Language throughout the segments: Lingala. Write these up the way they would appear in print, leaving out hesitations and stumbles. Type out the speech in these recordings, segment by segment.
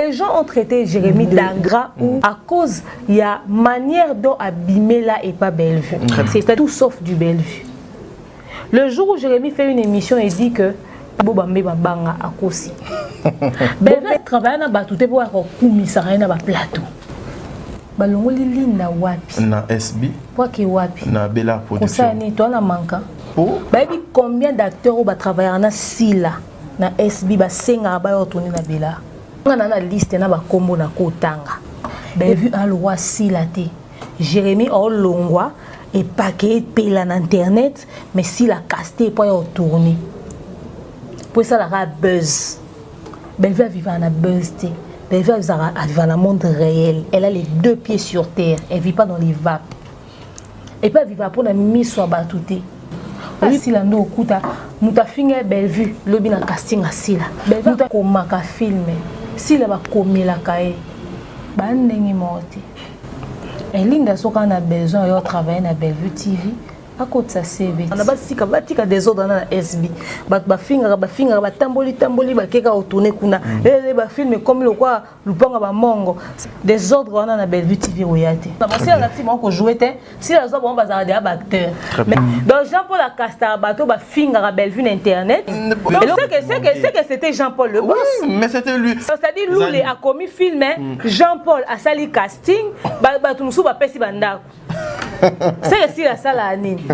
les gens ont traité Jérémy d'ingrat ou à cause il y a manière dont abîmer là et pas Bellevue. C'est tout sauf du Bellevue. Le jour où Jérémy fait une émission et dit que Bobambe Banga à Kosi. Bellevue travaille dans Batouté pour avoir commissaire dans plateau. Balongo lili na wapi? Na SB. Waki wapi? Na Bella Production. Kosa ni toi na manka. Oh. Baby combien d'acteurs au travailler na Sila na SB ba senga ba retourner na Bella. On a na liste na ba kombo na kotanga. Bellevue a loi Sila te. Jérémy Olongwa et paquet pela na internet mais Sila casté pour retourner. Pour ça la buzz. Bellevue vivre na buzz te. Bellevue vit dans le monde réel. Elle a les deux pieds sur terre. Elle ne vit pas dans les vapes. Et pas vivre pour la mise sur batouté. Si la no kuta, nous ta fingé Bellevue, le bin casting à Sila. Bellevue ta comment ka filmer. Sila va commer la caille. Ba ndengi morte. Et Linda soka na besoin de travailler na Bellevue TV. À côté ça CV. On a batika des autres dans la SB. Ba finga ba tamboli ba keka retourner kuna. Les ba film comme le quoi lupanga ba mongo. Des autres on a na Bellevue TV oyate. Si la team on jouer si les autres on va des acteurs. Mais donc Jean-Paul a Castar bateau ba finga ba Bellevue internet. Donc c'est que c'était Jean-Paul le boss. Oui, mais c'était lui. C'est-à-dire Loulé a commis film Jean-Paul a sali casting ba tout musu ba pesi bandako. C'est que si la salle a nini.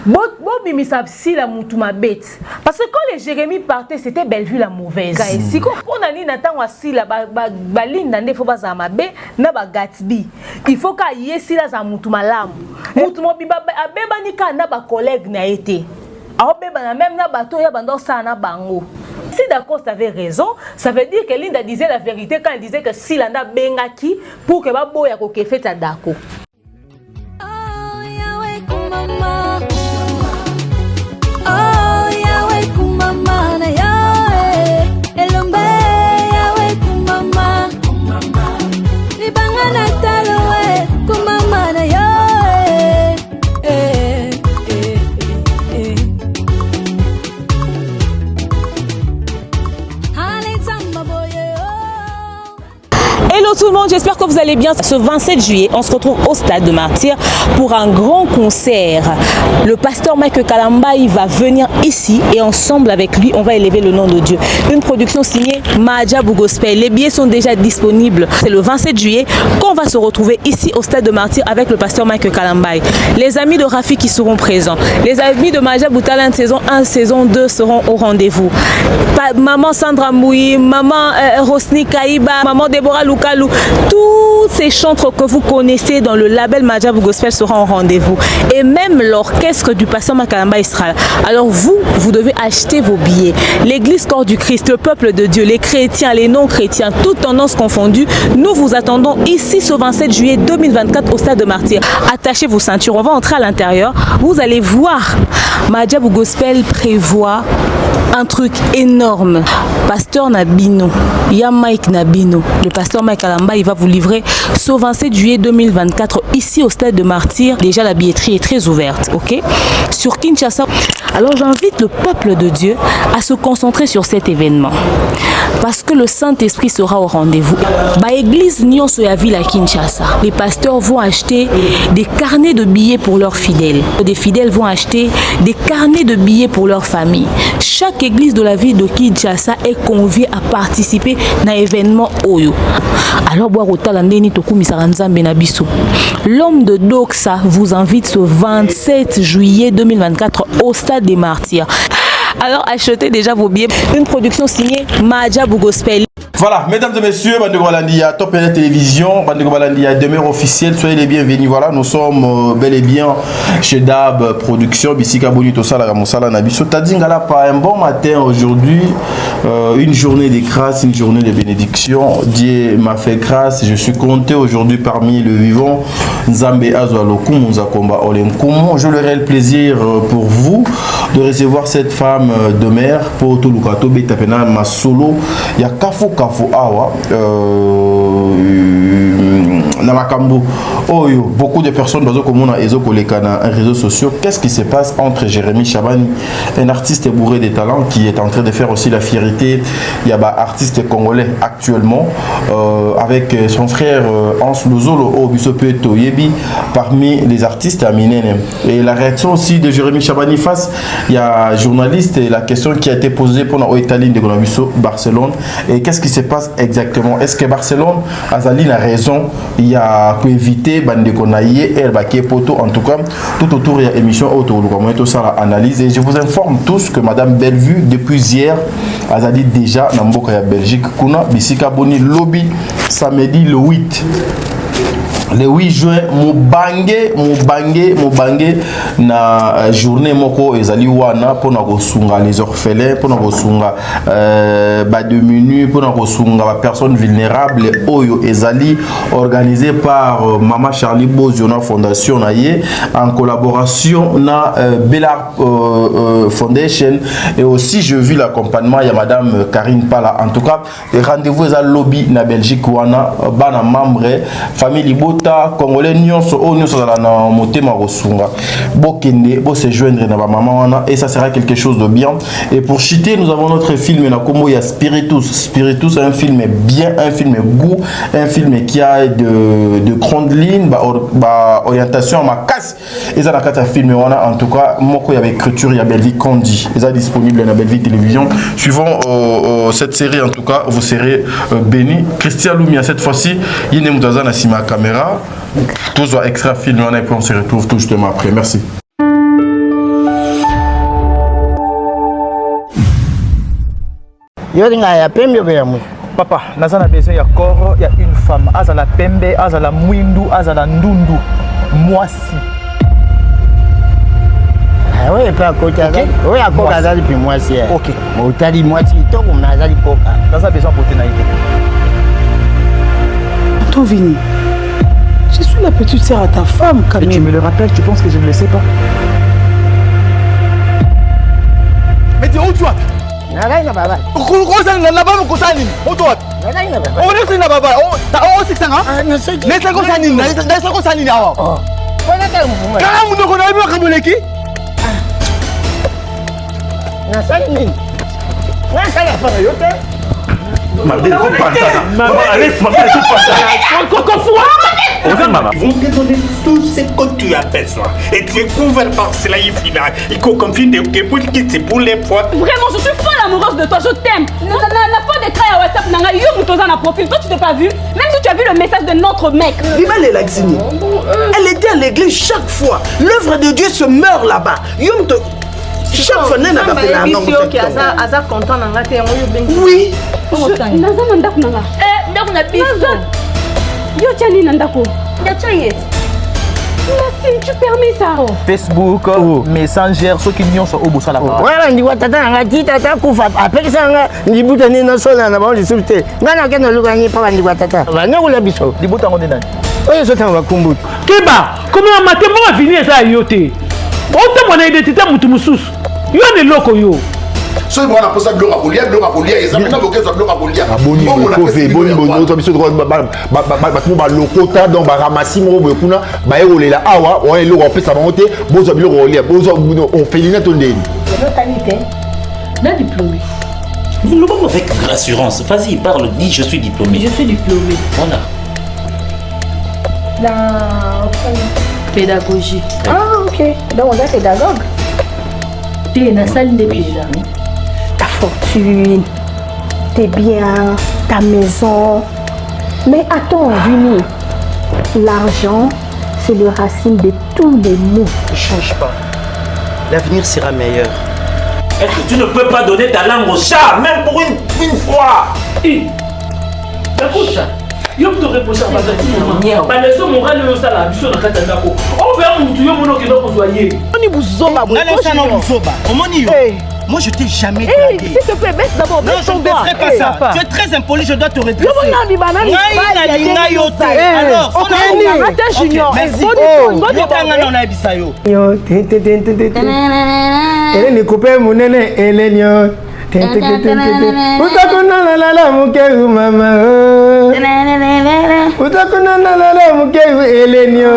Bon, bimisa si la mutuma bête. Parce que quand les Jérémy partaient, c'était Bellevue la mauvaise. Si on a ni n'attend si la baline dans faut pas ça ma bé na ba Gatsby. Il faut qu'à y si la za mutuma lam. Mutuma biba abeba ni ka na ba collègue na été. A beba na même na bateau ya bando ça na bango. Si d'accord, tu avais raison, ça veut dire que Linda disait la vérité quand elle disait que si la na bengaki pour que ba boya ko ke fait d'accord. Hello tout le monde, j'espère que vous allez bien. Ce 27 juillet, on se retrouve au Stade de Martyrs pour un grand concert. Le pasteur Mike Kalamba, il va venir ici et ensemble avec lui, on va élever le nom de Dieu. Une production signée Mahajabou Gospel. Les billets sont déjà disponibles. C'est le 27 juillet qu'on va se retrouver ici au Stade de Martyrs avec le pasteur Mike Kalamba. Les amis de Rafi qui seront présents. Les amis de Mahajabou Talent saison 1, saison 2 seront au rendez-vous. Maman Sandra Moui, maman Rosni Kaïba, maman Deborah Lukalou, tous ces chantres que vous connaissez dans le label Mahajabou Gospel seront au rendez-vous. Et même l'orchestre du pasteur Makalamba Israël. Alors vous devez acheter vos billets. L'église Corps du Christ, le peuple de Dieu, les chrétiens, les non-chrétiens, toutes tendances confondues, nous vous attendons ici ce 27 juillet 2024 au Stade de Martyrs. Attachez vos ceintures, on va entrer à l'intérieur. Vous allez voir, Mahajabou Gospel prévoit un truc énorme. Pasteur Nabino, ya Mike Nabino, le pasteur Mike Kalamba, il va vous livrer ce 27 juillet 2024 ici au Stade de Martyrs. Déjà la billetterie est très ouverte, ok? Sur Kinshasa. Alors j'invite le peuple de Dieu à se concentrer sur cet événement. Parce que le Saint-Esprit sera au rendez-vous. Ba église Nyonso ya ville à Kinshasa. Les pasteurs vont acheter des carnets de billets pour leurs fidèles. Des fidèles vont acheter des carnets de billets pour leur famille. Chaque église de la ville de Kinshasa est conviée à participer à l'événement Oyo. Alors, l'homme de Doxa vous invite ce 27 juillet 2024 au Stade des Martyrs. Alors, achetez déjà vos billets. Une production signée Mahajabou Gospel. Voilà, mesdames et messieurs, Bandeko Balandia, Top Net Télévision, Bandeko Balandia, demeure officielle, soyez les bienvenus. Voilà, nous sommes bel et bien chez Dab Production, Bissika Bonito Sala Moussala Nabiso. Tadingala, pas un bon matin aujourd'hui, une journée de grâce, une journée de bénédiction. Dieu m'a fait grâce, je suis compté aujourd'hui parmi le vivant. Nzambe Azwalokum, Nzakomba Olemkum. Je l'aurai le plaisir pour vous de recevoir cette femme de mère, pour Tolukato Betapena Masolo. Il y a Kafo Awa, Namakambu. Oh yo, beaucoup de personnes basées comme on a les réseaux sociaux. Qu'est-ce qui se passe entre Jérémy Chabani, un artiste bourré de talent qui est en train de faire aussi la fierté? Il y a un artiste congolais actuellement avec son frère Hans Lozolo au Bisope Toyebi parmi les artistes à Minene. Et la réaction aussi de Jérémy Chabani face, il y a un journaliste et la question qui a été posée pour l'Italie de Barcelone. Et qu'est-ce qui se passe exactement? Est-ce que Barcelone, Azali a raison? Il y a pour éviter Bande Konaïe et Baké Poto. En tout cas, tout autour il y a émission autour de tout ça analyse. Et je vous informe tous que Madame Bellevue, depuis hier, Azali déjà dans Mboka Belgique, Kuna, Bisika Boni Lobby, samedi le 8. Le 8 juin, Moubange na journée moko ezali wana pour na kosunga les orphelins, pour na kosunga ba demi-nus, pour na kosunga ba personnes vulnérables oyo ezali organisé par Mama Charlie Boziona Fondation naie en collaboration na Bella Foundation et aussi je vis l'accompagnement il y a Madame Karine Pala. En tout cas, rendez-vous à lobby na Belgique wana bana membre famille Libota Congolais nyonso o nyonso za na motema kosunga bokende bo se joindre na ba maman wana et ça sera quelque chose de bien. Et pour chiter, nous avons notre film na combo ya Spiritus, un film bien, un film goût, un film qui a de grandes lignes, orientation à ma casse et ça na kata film wana. En tout cas moko ya écriture ya Belleville Kondi est disponible na Belleville Télévision. Suivant cette série, en tout cas vous serez bénis. Christian Lumia cette fois-ci il est mutaza na sima caméra. Tous les extra films et puis on se retrouve tout justement après. Merci. Papa, nous avons besoin d'un corps, il y a une femme. Azala pembe, azala mwindu, azala ndundu. Moi si. Ah oui, pas à côté. Oui, à côté, azali puis moi si. Ok. Mais tu as dit moi si, toi comme azali coca. Nous avons besoin pour te naïver. Tovini. Je suis la petite sœur à ta femme, quand même. Et tu me le rappelles, tu penses que je ne le sais pas? Mais dis où tu vas? Nalai na baba. Rosa na baba mukutani. Où tu vas? Nalai na baba. On est na baba. Oh, ta oh 600 hein? Ah, non c'est. Laisse la cosa nini? Laisse la cosa nini awa? Oh. Voilà quel mouvement. Quand on ne connaît pas comme l'équipe? Na sai nini? Na sai la femme yote. Ils vont te donner tout ce que tu as besoin. Et tu es couvert par cela, il confie des pour qui c'est pour les fois. Vraiment, je suis folle amoureuse de toi, je t'aime. La fois de travail à WhatsApp, n'a pas profil. Toi, tu t'es pas vu. Même si tu as vu le message de notre mec. Rival et Laxini. Elle était à l'église chaque fois. L'œuvre de Dieu se meurt là-bas. Chaque fois, elle n'a pas fait la langue. Oui. Tu permets ça? Facebook, Messenger, ceux qui n'y ont pas au bout de la parole. Voilà, on dit quoi tata nga ti tata kufa. Après ça nga ndi butani na sola na ba lisulte. Ngana kena lukani pa ndi quoi tata. Ba na kula biso. Di buta ngone nani? Oyo sota wa kumbutu. Keba, comment matembo va finir ça yote? Autant mon identité mutu mususu. Yo ne loko yo. So ils vont la poser gloire à Goliath, et ça maintenant que ça gloire à Goliath. Boni boni to biso droit ba lokota donc ba ramasi mo bekuna ba erolela awa on est loko pesa monte bozo bilo rolia bozo on felina to ndeni. Là diplômé. Nous l'avons avec assurance. Vas-y, parle, dis je suis diplômé. Je suis diplômé. Voilà. Dans pédagogie. Ah ok. Donc on est pédagogue. Tu es dans la salle de pédagogie. Ta fortune, tes biens, ta maison. Mais attends, Vini, l'argent, c'est le racine de tous les maux. Ne change pas. L'avenir sera meilleur. Est-ce que tu ne peux pas donner ta langue au chat, même pour une fois? Écoute ça. Yo te reprocher à la leçon morale yo sala biso na kata ndako. On veut mutu yo mono kilo kozoyer. Oni buzoba boy. Moi je t'ai jamais dragué. S'il te plaît, baisse d'abord. Non, je ne baisserai pas ça. Tu es très impoli, je dois te redresser. Alors, Junior. Merci. Elle est coupée, mon nene, elle est lion. Utakuna la la mukeru mama. Utakuna la la muke elenio.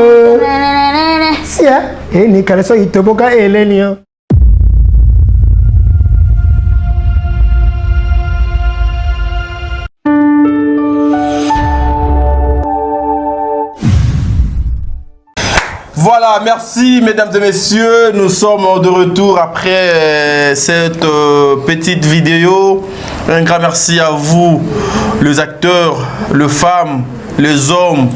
Sia, ni kaleso itoboka elenio. Voilà, merci mesdames et messieurs, nous sommes de retour après cette petite vidéo. Un grand merci à vous, les acteurs, les femmes, les hommes,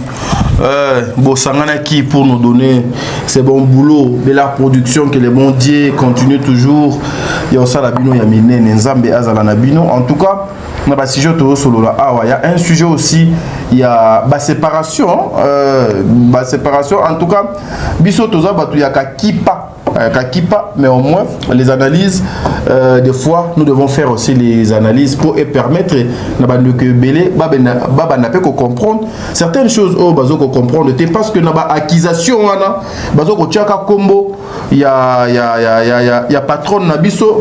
Bossanganaki pour nous donner ce bon boulot, de la production, que les bons dieux continuent toujours. Il y a aussi la bino, il y a Mine, Nzambe, Azalana bino. En tout cas, il y a un sujet aussi, il y a la séparation. En tout cas, il y a Kakipa, mais au moins les analyses, des fois nous devons faire aussi les analyses pour permettre de comprendre certaines choses comprendre parce que dans accusation il y a patron nabiso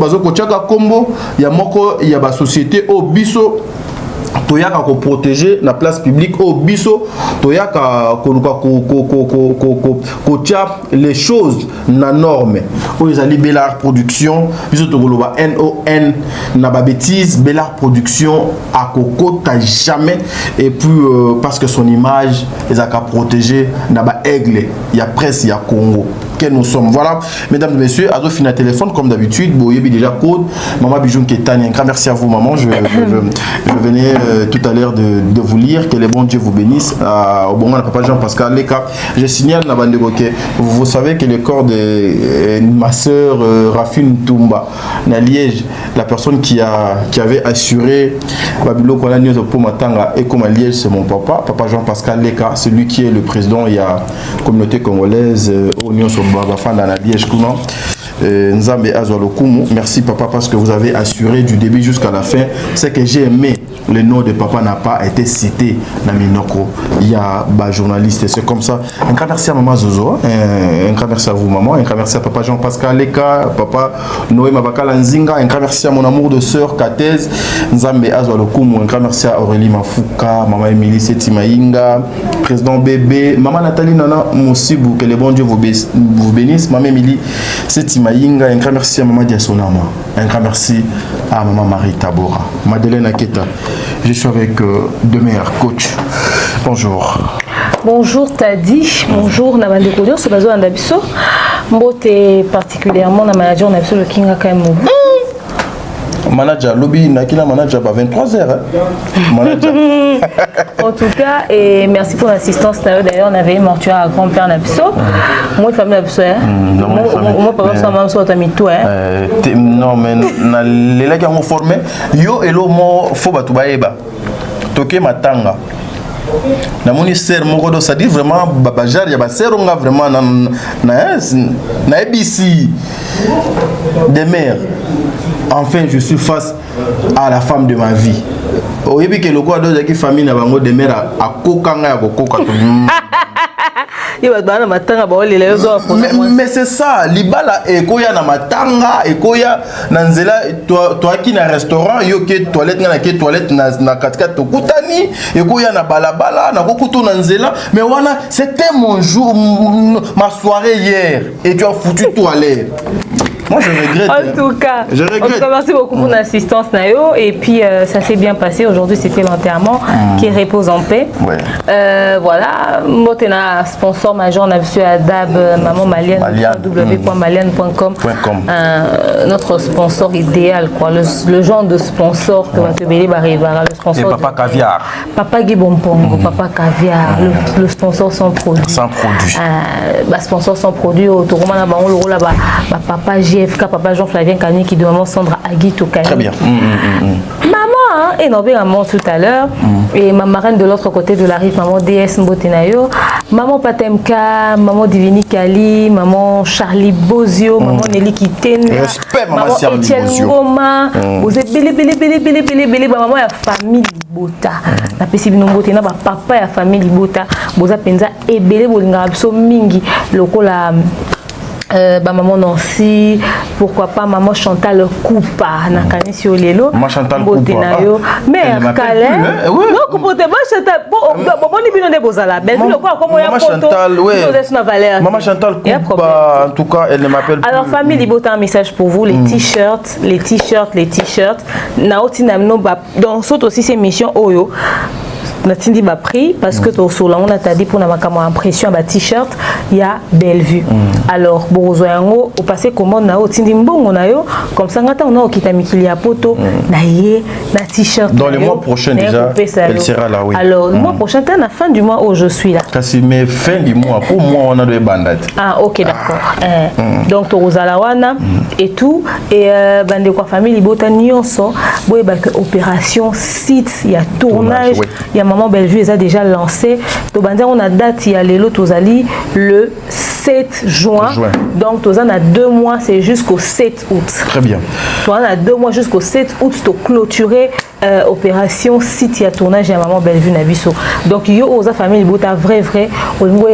combo il y a moko il y a société au biso toyaka ko protéger la place publique au biso toyaka ko tia les choses na norme où ils allaient Bellard production biso tokoloba NON na ba bêtise Bellard production à Coco t'as jamais et puis parce que son image les a qu'à protéger na ba aigle il y a presse il y a Congo que nous sommes. Voilà, mesdames et messieurs, à finir téléphone comme d'habitude. Boyebi déjà code. Maman Bijoun Ketani, un grand merci à vous, maman. Je venais tout à l'heure de vous lire. Que les bons dieux vous bénissent. Au bon moment, papa Jean-Pascal Leka. Je signale la bande de Goké. Vous savez que le corps de ma soeur Rafine Toumba, na Liège, la personne qui avait assuré Babilo Kolani pour Matanga et comme à Liège, c'est mon papa, papa Jean-Pascal Leka, celui qui est le président. Il y a communauté congolaise au Union sur Nzambe Azwalokumu. Merci papa parce que vous avez assuré du début jusqu'à la fin. C'est que j'ai aimé. Le nom de papa n'a pas été cité dans Minoko. Il y a un journaliste, c'est comme ça. Un grand merci à maman Zozo, un grand merci à vous maman, un grand merci à papa Jean-Pascal Leka, papa Noé Mabakala Nzinga, un grand merci à mon amour de sœur Katez, Nzambe Azwalokumu, un grand merci à Aurélie Mafuka, maman Émilie Setimaïnga, président Bébé, maman Nathalie Nana Moussibou, que les bons dieux vous bénissent, maman Émilie Setimaïnga, un grand merci à maman Diasonama, un grand merci à maman Marie Tabora, Madeleine Aketa. Je suis avec deux meilleurs coachs. Bonjour. Bonjour Tadi. Bonjour Nabande Kodio. C'est Bazo Andabiso. Mbote particulièrement na manager Nabiso le Kinga Kaimo. Manager lobby nakila manager ba 23h manager. En tout cas et merci pour l'assistance d'ailleurs on avait un mortuaire à grand-père Nabiso. Moi famille Nabiso moi pas ça même sur tamito non mais na lela qui ont formé yo elo mo fo batu baeba toke matanga na moni ser moko do ça dit vraiment babajar ya ba seronga vraiment na ebisi de mère. Enfin, je suis face à la femme de ma vie. Au début, que le quoi d'autre qui famille n'a pas de mère à kokanga à kokoka. Mais c'est ça, libala ekoya na matanga ekoya nanzela toi qui na restaurant yo ke toilette na katika tokutani ekoya na balabala na kokuto nanzela mais wana c'était mon jour ma soirée hier et tu as foutu tout à l'air. Moi je regrette. En tout cas, je regrette. Merci beaucoup pour l'assistance Nayo et puis ça s'est bien passé. Aujourd'hui c'était l'enterrement qui repose en paix. Ouais. Voilà, Motena sponsor major on a vu à Dab maman malienne www.malienne.com notre sponsor idéal quoi le genre de sponsor que va te béler le sponsor. Et papa caviar. Papa Gibompongo, papa caviar, le sponsor sans produit. Sans produit. Sponsor sans produit au Tourmana on le rôle là-bas papa JFK, papa Jean-Flavien Kani qui de maman Sandra Aguito Kani. Très bien. Maman, et non, maman tout à l'heure, et ma marraine de l'autre côté de la rive, maman DS Mbotenayo, maman Patemka, maman Divini Kali, maman Charlie Bozio, maman Nelly Kiten, maman Etienne Ngoma, vous êtes belé, maman et la famille Libota. La pessi binombote na papa et la famille Libota, vous avez pensa et belé bolinga abso mingi, lokola maman Nancy, pourquoi pas maman Chantal Koupa, Nakanisi Olelo. Maman Chantal Koupa. Mère Calais. Non, Koupote, moi Chantal. Bon, ni bino de bozala. Belle le quoi comme Maman Chantal, ouais. Maman Chantal Koupa, en tout cas, elle ne m'appelle plus. Alors famille, il un message pour vous, les t-shirts. Naoti namno dans saute aussi ces missions Oyo. Natindi ba prix parce que sur là on a dit pour na makama impression ba t-shirt il y a Bellevue. Alors bozo yango au passé comment na otindi mbongo na yo comme ça ngata on a okita mikili ya poto na ye na t-shirt. Dans les mois prochains déjà elle sera là oui. Alors le mois prochain à la fin du mois où je suis là. Kasi mais fin du mois pour moi on a des bandages. Ah OK d'accord. Donc to rozalawana et tout et bande kwa famille libota nyonso boye ba que opération site il y a tournage il y a Maman Bellevue a déjà lancé. On a date il y a le 7 juin. Donc on a 2 mois, c'est jusqu'au 7 août. Très bien. On a 2 mois jusqu'au 7 août pour clôturer opération site à tournage à Maman Bellevue Nabiso. Donc yo osa famille bota vrai au niveau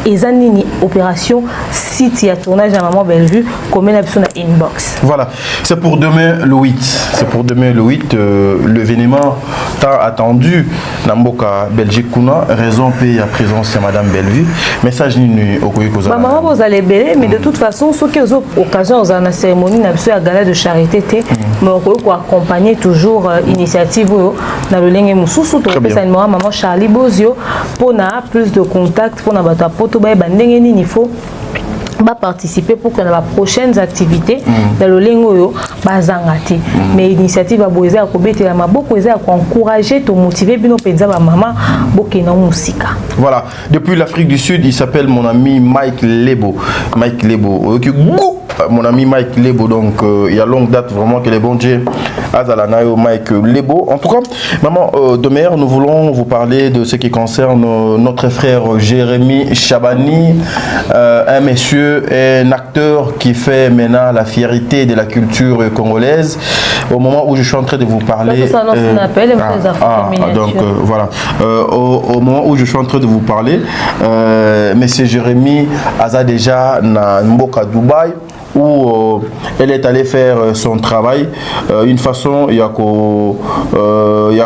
ezanini opération site à tournage à Maman Bellevue comme na inbox. Voilà, c'est pour demain le 8. C'est pour demain le 8 l'événement tant attendu Namboka Belgique kuna raison paye à présence de madame Bellevue. Message ni okoyiko za. Maman vous allez belé mais de toute façon ceux qui ont occasion aux la cérémonie na biso ya gala de charité mais okoyiko accompagner toujours initiative na le lenge mususu to pesa ni maman Charlie Bozio pour na plus de contact pour na bata poto ba ndenge nini il faut va participer pour que dans les prochaines activités dans le lingoyo bazangati mais initiative à boiser à kobete la maboko eza à encourager to motiver bino penza ba maman bokena musika. Voilà, depuis l'Afrique du Sud, il s'appelle mon ami Mike Lebo. Mike Lebo. Mon ami Mike Lebo, donc il y a longue date vraiment que les bons dieux Azalanayo Mike Lebo. En tout cas, maman Domer, nous voulons vous parler de ce qui concerne notre frère Jérémy Chabani, un monsieur, un acteur qui fait maintenant la fierté de la culture congolaise. Au moment où je suis en train de vous parler, donc voilà, au moment où je suis en train de vous parler, monsieur Jérémy Aza déjà na Mboka Dubaï, où elle est allée faire son travail. Une façon, il y a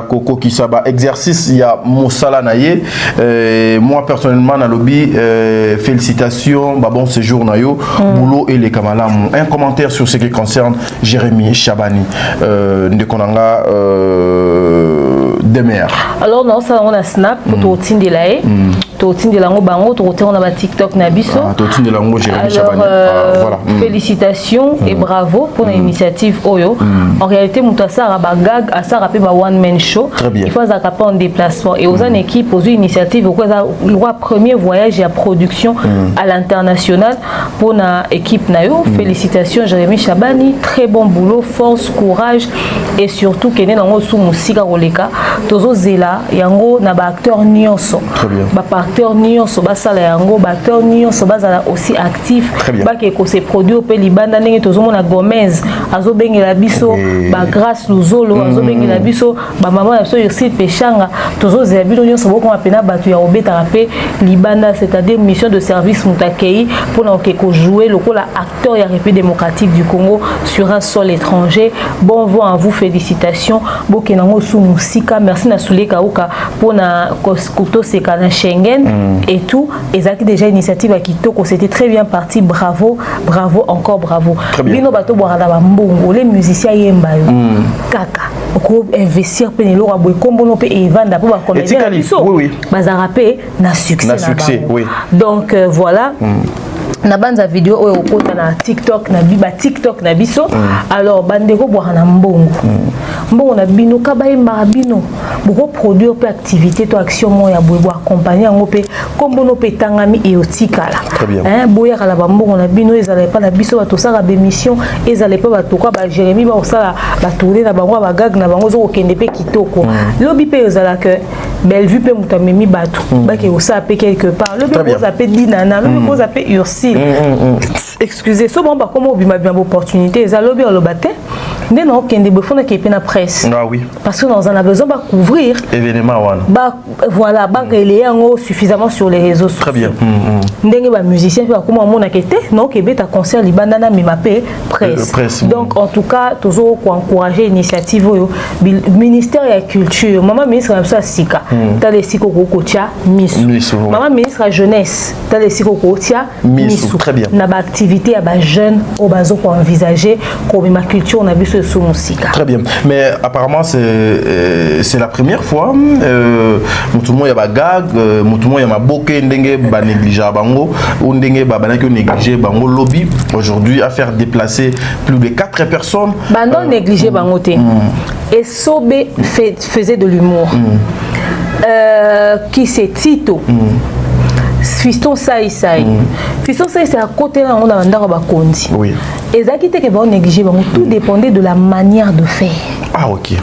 Koko qui s'abat exercice, il y a Moussala Naye. Moi personnellement, dans le lobby, félicitations, bon séjour Nayo, boulot et les Kamalam. Un commentaire sur ce qui concerne Jérémy Chabani de Konanga Demer. Alors, non, ça on a Snap pour tout de l'aé. Tout de l'ango bango, tout on a TikTok Nabiso. Tout de l'ango Jérémy Chabani. Voilà. Félicitations et bravo pour l'initiative Oyo. En réalité, Moutassa Rabagag a ça rappelé one man show. Il faut ça en déplacement et aux une équipe aux initiatives au le premier voyage et à production à l'international pour na équipe Nayo. Félicitations Jérémy Chabani, très bon boulot, force, courage et surtout qu'elle est dans le sous musika roleka. Tozo zela yango na ba acteur nyonso. Ba acteur nyonso ba sala yango ba acteur nyonso ba zala aussi actif. Ba ke ko se produit au pays libanda ndenge tozo mona Gomez azo bengela biso ba grâce luzolo azo bengela biso ba maman biso aussi pechanga tozo zela bino nyonso boko mapena batu ya obeta rapé libanda c'est-à-dire mission de service mutakei pour na ko jouer le rôle acteur ya République démocratique du Congo sur un sol étranger. Bon vent à vous, félicitations. Bokenango sou musika, merci na soulé kauka pour na koto seka na Schengen et tout. Et ça qui déjà initiative à Kitoko, c'était très bien parti. Bravo, bravo, encore bravo. Bino bato boarada ba mbongo, les musiciens yemba yo. Kaka. Ko investir penelo aboy kombono pe e vanda pour ba comédien. Oui. Bazarapé na succès. Na succès, oui. Donc voilà. Na banza vidéo oyo okota na TikTok na biba TikTok na biso alors bandeko bwa na mbongo mbongo na bino kabayemba bino boko produire pe activité to action mo ya boye accompagner ngo pe kombono pe tangami e otikala boya kala ba mbongo na bino ezala pa na biso bato sala ba mission ezala pa bato kwa ba Jérémy ba osala ba tourner na bango ba gag na bango zo okende pe kitoko lobi pe ezala que Bellevue pe mutamemi bato ba ke osala pe quelque part lobi ko za pe dinana lobi ko za pe ursi excusez, ce bon bah comment bien opportunité, les alobis au lobaté, Ndé non kende bofona qui est na presse. Ah oui. Parce que nous en a besoin de couvrir événement wana. Voilà, ba relayer suffisamment sur les réseaux sociaux. Très bien. Ndenge ba musicien ba comment mona kete non ke beta concert libanda na mimapé presse. Donc en tout cas toujours ko encourager initiative au ministère de la culture. Maman ministre de la sika. Ta les siko ko tia misu. Maman ministre de la jeunesse. Ta les siko ko tia misu. Très bien. Na ba activité ya ba jeunes au bazo ko envisager ko ma culture na biso sous musika. Très bien. Mais apparemment c'est la première fois mutumo ya ba gag mutumo ya maboke ndenge ba négliger bango ou ndenge ba banaki négliger bango lobby aujourd'hui à faire déplacer plus de 4 personnes. Bah non négliger bango té. Et Sobé faisait de l'humour. Qui c'est Tito. Fiston Saï. Fiston Saï c'est à côté là on a ndako ba kondi. Oui. Et ça qui était que ba négliger bango tout dépendait de la manière de faire. Ah ok.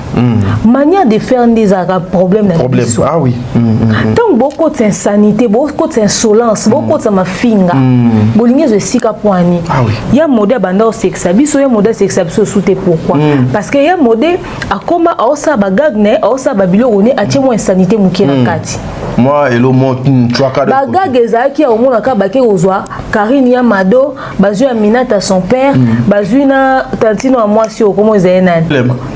Manière de faire des problèmes. Ah oui. Donc beaucoup d'insanité, beaucoup d'insolence, beaucoup de ma finga. Bolingue de sika poani. Ah oui. Il y a modèle banda au sexe, biso ya modèle sexe biso souté pourquoi? Parce que il y a modèle à comment a osa bagagne, a osa babilo oni a tient moins insanité mukira kati. Moi et le mot trois bagage ezaki au mona ka baké ozwa Karine Yamado, bazu ya Minata son père, bazu na tantino à moi si au comment zaenan.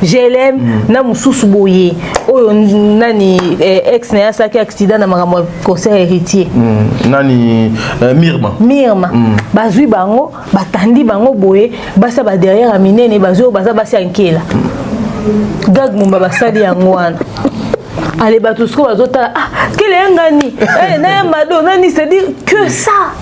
Je l'aime na mususu boye. Oyo nani ex na yasaki accident na makambo concert héritier. Nani Mirma. Bazui bango, batandi bango boye, basa ba derrière a minene bazu basa basi ankela. Gag mumba basali yango wana. Allez, Batousko, quel est un gani? Nani, c'est-à-dire que ça.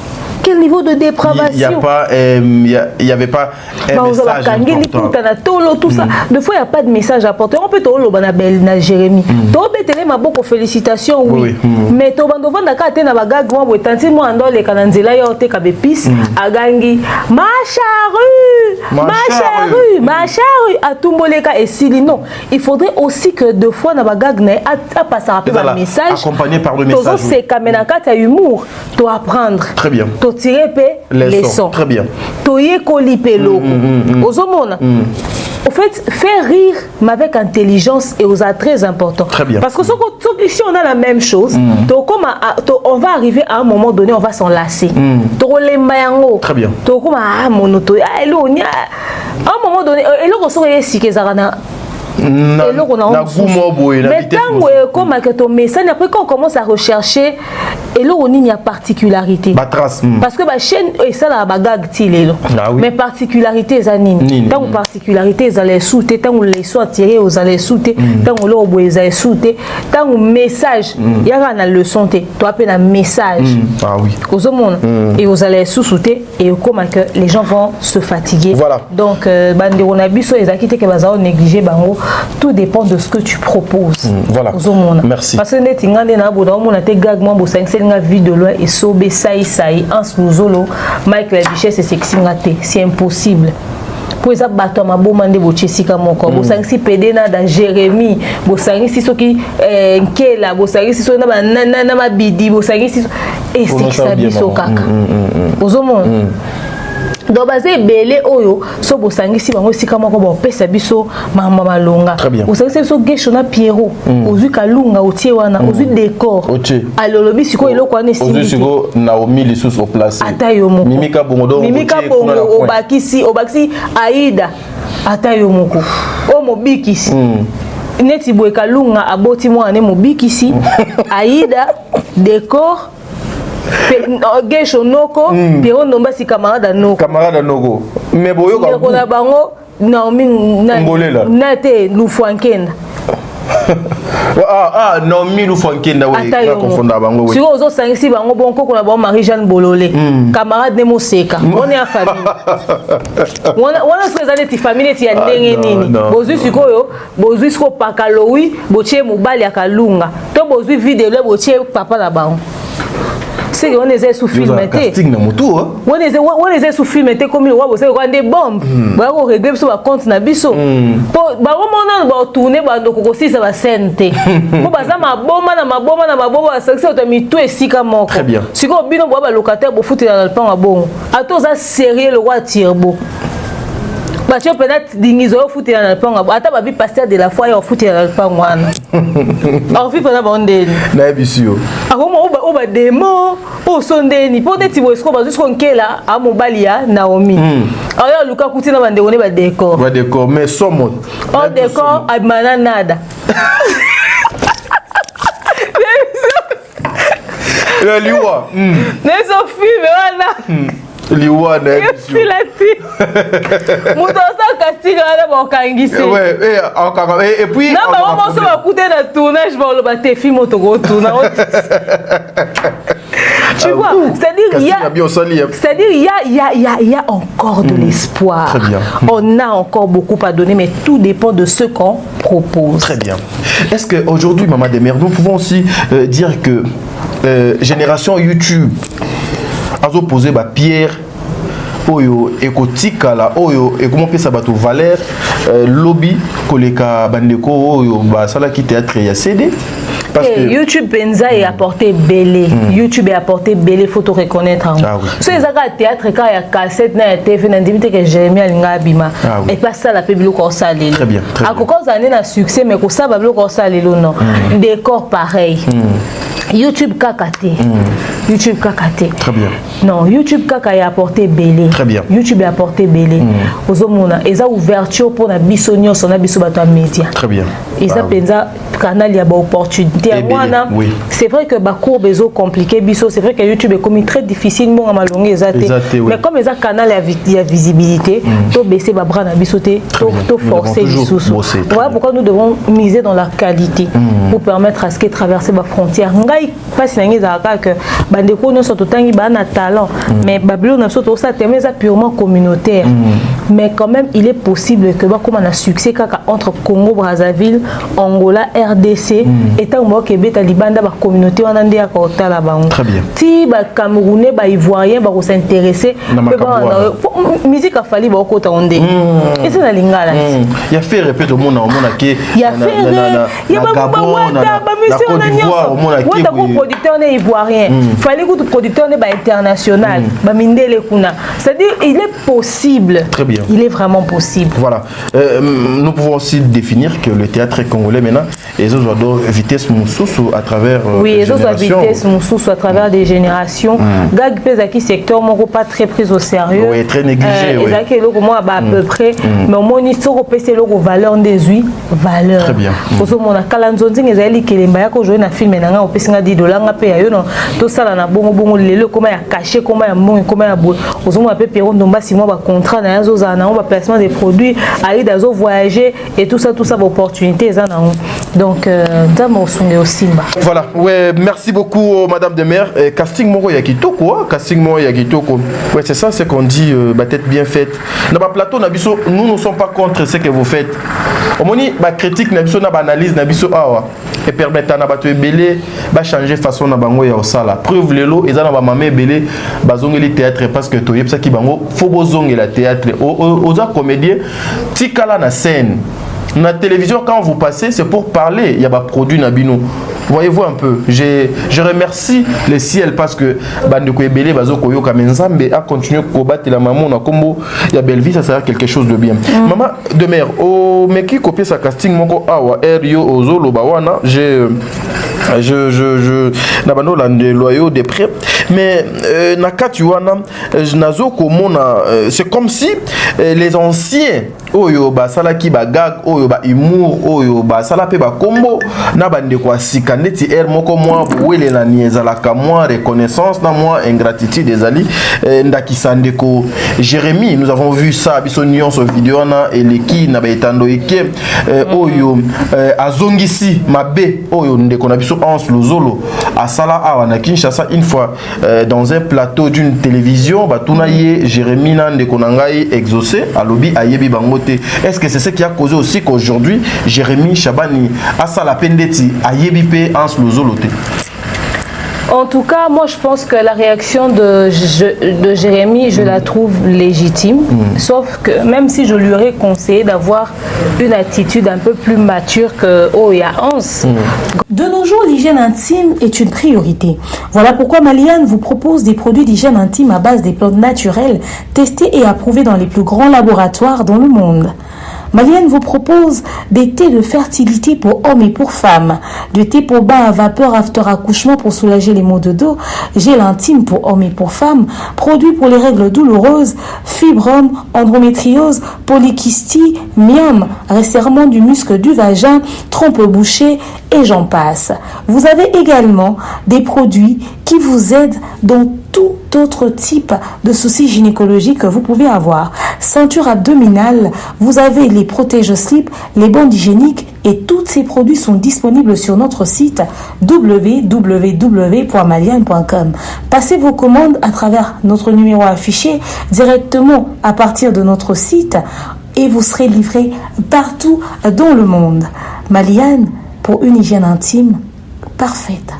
Quel niveau de dépravation? Il n'y avait pas un message important. Tout ça. Des fois, il n'y a pas de message apporté. On peut te dire na Jérémy. Tu as beaucoup félicitations, oui. Mais tu as dit que tu as dit que tu as dit que tu as dit ma charrue. À tout et Sili. Non. Il faudrait aussi que deux fois, tu as passé un message. Accompagné par le message. C'est comme un humour. Tu dois apprendre. Très bien. Tirer les sons. Très bien. Toyer coliper l'eau. Au fait, faire rire, mais avec intelligence et aux très important. Très bien. Parce que si on a la même chose, on va arriver à un moment donné, on va s'en lasser. Très bien. À un moment donné, et là, on sait si que mais tant que ton message, après quand on commence à rechercher, et là on y a particularité. Parce que la chaîne est ça la bagage mais particularité zanine. Tant que particularité ils allaient sauter, tant que les soins tirés aux allaient sauter, tant que l'eau ils allaient sauter, tant que message, il y a une leçon tu appelles un message. Ah oui. Aux hommes et vous allez sous-sauter et comment que les gens vont se fatiguer. Voilà. Donc banderonabiso les acquittés que bazao négliger bango. Tout dépend de ce que tu proposes. Voilà. Merci. Parce que na vie de loin et sobe saï en sous-zolo Mike la Duchesse c'est impossible. Pour ça bato ma bomande bochesika moko bosangi pede na da Jérémy bosangi siso ki nkela bosangi siso na mabidi bosangi siso et c'est ça biso kaka ozomona. Donc basé belé oyo so bosangi si bango sika moko ba pesa biso mama malonga bosangi so gesho na Pierrot ozu kalunga otie wana ozu décor alolobi siko eloko wana ozu siko Naomi lisusu au place Mimika Bongo obakisi Aïda atayo moko o mobikisi neti boye kalunga aboti mwana mobikisi Aïda décor Gesho noko Pierrot nomba si camarade noko mais boyo ka bango Naomi nate lufuankenda Naomi lufuankenda we ka confondre bango we si ozo sangisi bango bonko ko na bango Marie-Jeanne Bololé camarade nemo seka on est en famille on se zane ti famille ti ya ndenge nini bozu sikoyo bozu siko pakalowi botie mobali akalunga to bozu vidéo botie papa na bango. C'est qu'on est sous film on est sous film comme le roi c'est quoi des bombes ba ko régler sur compte na biso ba mona ba tourner ba ndoko si ça va sente ko baza maboma na maboma ça to mi tout esika moko si ko bino ba locataire bo futi na le pan a bon ato za sérieux le roi Tirbo Bah tu peux être dingizo au foot na panga. Ata babi pasteur de la foi au foot na pangwana. En fait na bondeni. Na bisio. Akoma oba demo o sondeni. Peut-être bo esko ba jusqu'on kela a mobalia Naomi. Alors Luka kutina bande on ba décor. Ba décor mais somo. On décor abana nada. La liwa. Nezo film wana. Liwa na bisio. Muto sa casting ala ba kangisi. Ouais, et puis na ba mo so ba kuté na tournage ba lo ba te film to go tourner. Tu vois, c'est-à-dire il y a encore de l'espoir. Très bien. On a encore beaucoup à donner, mais tout dépend de ce qu'on propose. Très bien. Est-ce qu'aujourd'hui, Maman Demers, nous pouvons aussi dire que génération YouTube a opposé Pierre oyo ekotika la oyo et comment peut ça bato valeur lobby koleka bandeko oyo ba sala ki théâtre ya CD parce que YouTube Benza est apporté belé. YouTube est apporté belé, faut te reconnaître. So ils ont théâtre quand il y a cassette na TV na ndimite que Jérémie alinga bima et pas ça la peblo ko salé. Très bien. À cause année na succès mais ko ça bablo ko salé non. Décor pareil. YouTube kakate. YouTube kakate. Très bien. Non, YouTube kaka a apporté belé. Très bien. YouTube a apporté belé. Ozomona, eza ouverture pour na biso nyonso na biso bato média. Très bien. Eza penza canal ya ba opportunité. Oui. C'est vrai que ba courbe ezo compliqué biso, c'est vrai que YouTube est comme très difficile mon malongé ezate. Mais comme eza canal ya visibilité, to baisser ba bras na biso te, to forcer biso. Voilà pourquoi nous devons miser dans la qualité pour permettre à ce que traverser ba frontière. Ngai passe na ngeza que bandeko no soto tangi ba na talent mais babilo na soto ça thème est purement communautaire mais quand même il est possible que ba comme on a succès kaka entre Congo Brazzaville Angola RDC et tant mo ke beta libanda ba communauté wana ndé ya kotala bango ti ba Camerounais ba Ivoirien ba ko s'intéresser musique a fallu ba kota ondé et c'est na lingala il y a fait répéter au monde ke il y a fait il y a ba mission na nyonso producteur né ivoirien fallait que tout producteur n'est pas international c'est-à-dire il est possible. Très bien. Il est vraiment possible. Voilà. Nous pouvons aussi définir que le théâtre congolais maintenant les autres ont vitesse moussous à travers oui les autres vitesse moussous à travers des générations gag pesaki secteur moko pas très pris au sérieux oui très négligé oui ezaki loko moi à peu près mais au moins ils sont repérer loko valeur des valeur très bien pour mona kalanzonzi ezali kelemba ya ko jouer na film nanga opesinga $10 nga pe ya yo non tout ça là na bongo lelo comment ya caché comment ya mon comment ya bo ozomo appel Péron Domba si moi ba contrat na yazo za na ba placement des produits aller d'azo voyager et tout ça ba opportunité za na donc dama osonge osimba. Voilà ouais merci beaucoup madame Demers casting moko ya kitoko casting moko ya kitoko ouais c'est ça c'est qu'on dit ba tête bien faite na ba plateau na biso nous ne sommes pas contre ce que vous faites omoni ba critique na biso na ba analyse na biso awa et permettre na bato ebele ba changer façon na bango ya osala preuve lelo eza na ba mame ebele bazongeli théâtre parce que toyeb ça ki bango faut bozongela théâtre oza comédien tikala na scène na télévision quand vous passez c'est pour parler il y a ba produit na bino. Voyez-vous un peu, je remercie le ciel parce que bandeko ebele bazoko yoka menzambe a continué kobattre la maman na kombo ya belle vie ça sera quelque chose de bien. Maman Demers o meki copier sa casting moko awa rio ozolo bawana je nabano la loyaux des prêts mais nakati wana nazo komona c'est comme si les anciens oyo ba salaki ba gag oyo ba humour oyo ba sala pe ba combo na bande kwa sikandeti er moko moi wele na nieza la ka moi reconnaissance na moi ingratitude des ali ndakisandeko Jérémie nous avons vu ça bisonion sur vidéo na eleki na ba etando ike oyo azongisi mabe oyo ndeko na biso Hans Lozolo à sala awa na Kinshasa une fois dans un plateau d'une télévision batuna ye Jérémie na ndeko na ngai exaucé à lobby ayebi bango. Est-ce que c'est ce qui a causé aussi qu'aujourd'hui Jérémie Chabani a ça la pendeti a yebipe Hans Lozolo? En tout cas, moi je pense que la réaction de Jérémy, je la trouve légitime. Sauf que même si je lui aurais conseillé d'avoir une attitude un peu plus mature que il y a 11. De nos jours, l'hygiène intime est une priorité. Voilà pourquoi Maliane vous propose des produits d'hygiène intime à base des plantes naturelles testés et approuvés dans les plus grands laboratoires dans le monde. Maliane vous propose des thés de fertilité pour hommes et pour femmes, du thé pour bain à vapeur after accouchement pour soulager les maux de dos, gel intime pour hommes et pour femmes, produits pour les règles douloureuses, fibrome, endométriose, polykystie, myome, resserrement du muscle du vagin, trompe bouchée et j'en passe. Vous avez également des produits qui vous aident dans tout autre type de soucis gynécologiques que vous pouvez avoir. Ceinture abdominale, vous avez les protège-slip, les bandes hygiéniques et tous ces produits sont disponibles sur notre site www.maliane.com. Passez vos commandes à travers notre numéro affiché directement à partir de notre site et vous serez livré partout dans le monde. Maliane, pour une hygiène intime parfaite.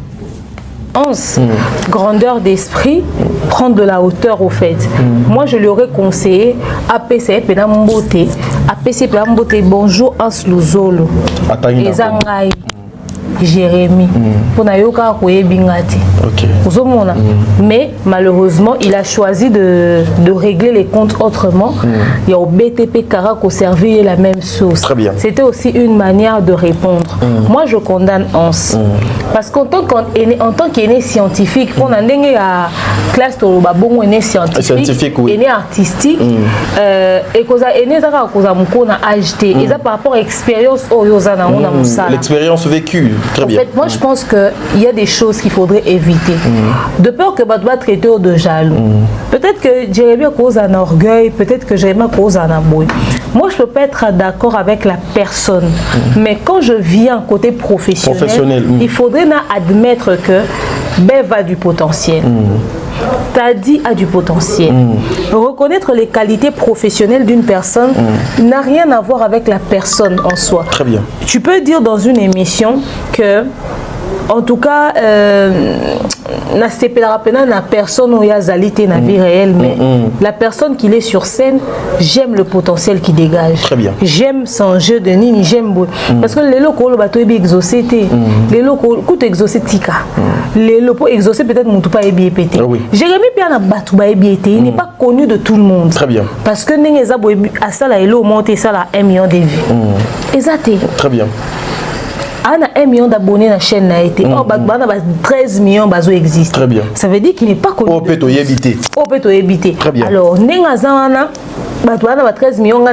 11. Grandeur d'esprit, prendre de la hauteur au fait. Moi, je lui aurais conseillé APC Penambote, APC Penambote, bonjour Ansluzolo. Ezangai. Jérémy. Pour Nayoka Bingati. Mais malheureusement, il a choisi de régler les comptes autrement. Il y a au BTP Karako servi la même chose. C'était aussi une manière de répondre. Moi, je condamne Hans. Parce qu'en tant qu'aîné scientifique, on a une classe de babongo aîné scientifique, aîné artistique, et qu'on a aîné zaka qu'on a mukona AGT. Et ça par rapport à l'expérience oyozana on a musala. L'expérience vécue. Très bien. En fait, moi, je pense qu'il y a des choses qu'il faudrait éviter. De peur que Badba traité de jaloux. Peut-être que Jérémy cause un orgueil, peut-être que Jérémy cause un abouille. Moi, je ne peux pas être d'accord avec la personne. Mais quand je viens côté professionnel, il faudrait admettre que Bev a du potentiel. Tadi a du potentiel. Reconnaître les qualités professionnelles d'une personne n'a rien à voir avec la personne en soi. Très bien. Tu peux dire dans une émission que, en tout cas, na personne où il y a zalité na vie réelle, mais la personne qui est sur scène, j'aime le potentiel qui dégage. Très bien. J'aime son jeu de nini, j'aime parce que les locaux le bateau est exaucé, les locaux coûte exaucé tika, les locaux exaucé peut-être mon tout pas est bien pété. Jérémy bien na bateau ba bien été, il n'est pas connu de tout le monde. Très bien. Parce que n'engeza boy à ça la elo monter ça la 1 million de vues. Exacté. Très bien. On a 1 million d'abonnés dans la chaîne. 13 millions bazo existent. Très bien. Ça veut dire qu'il n'est pas connu. Au peut éviter. Très bien. Alors, Nengazana, 13 millions,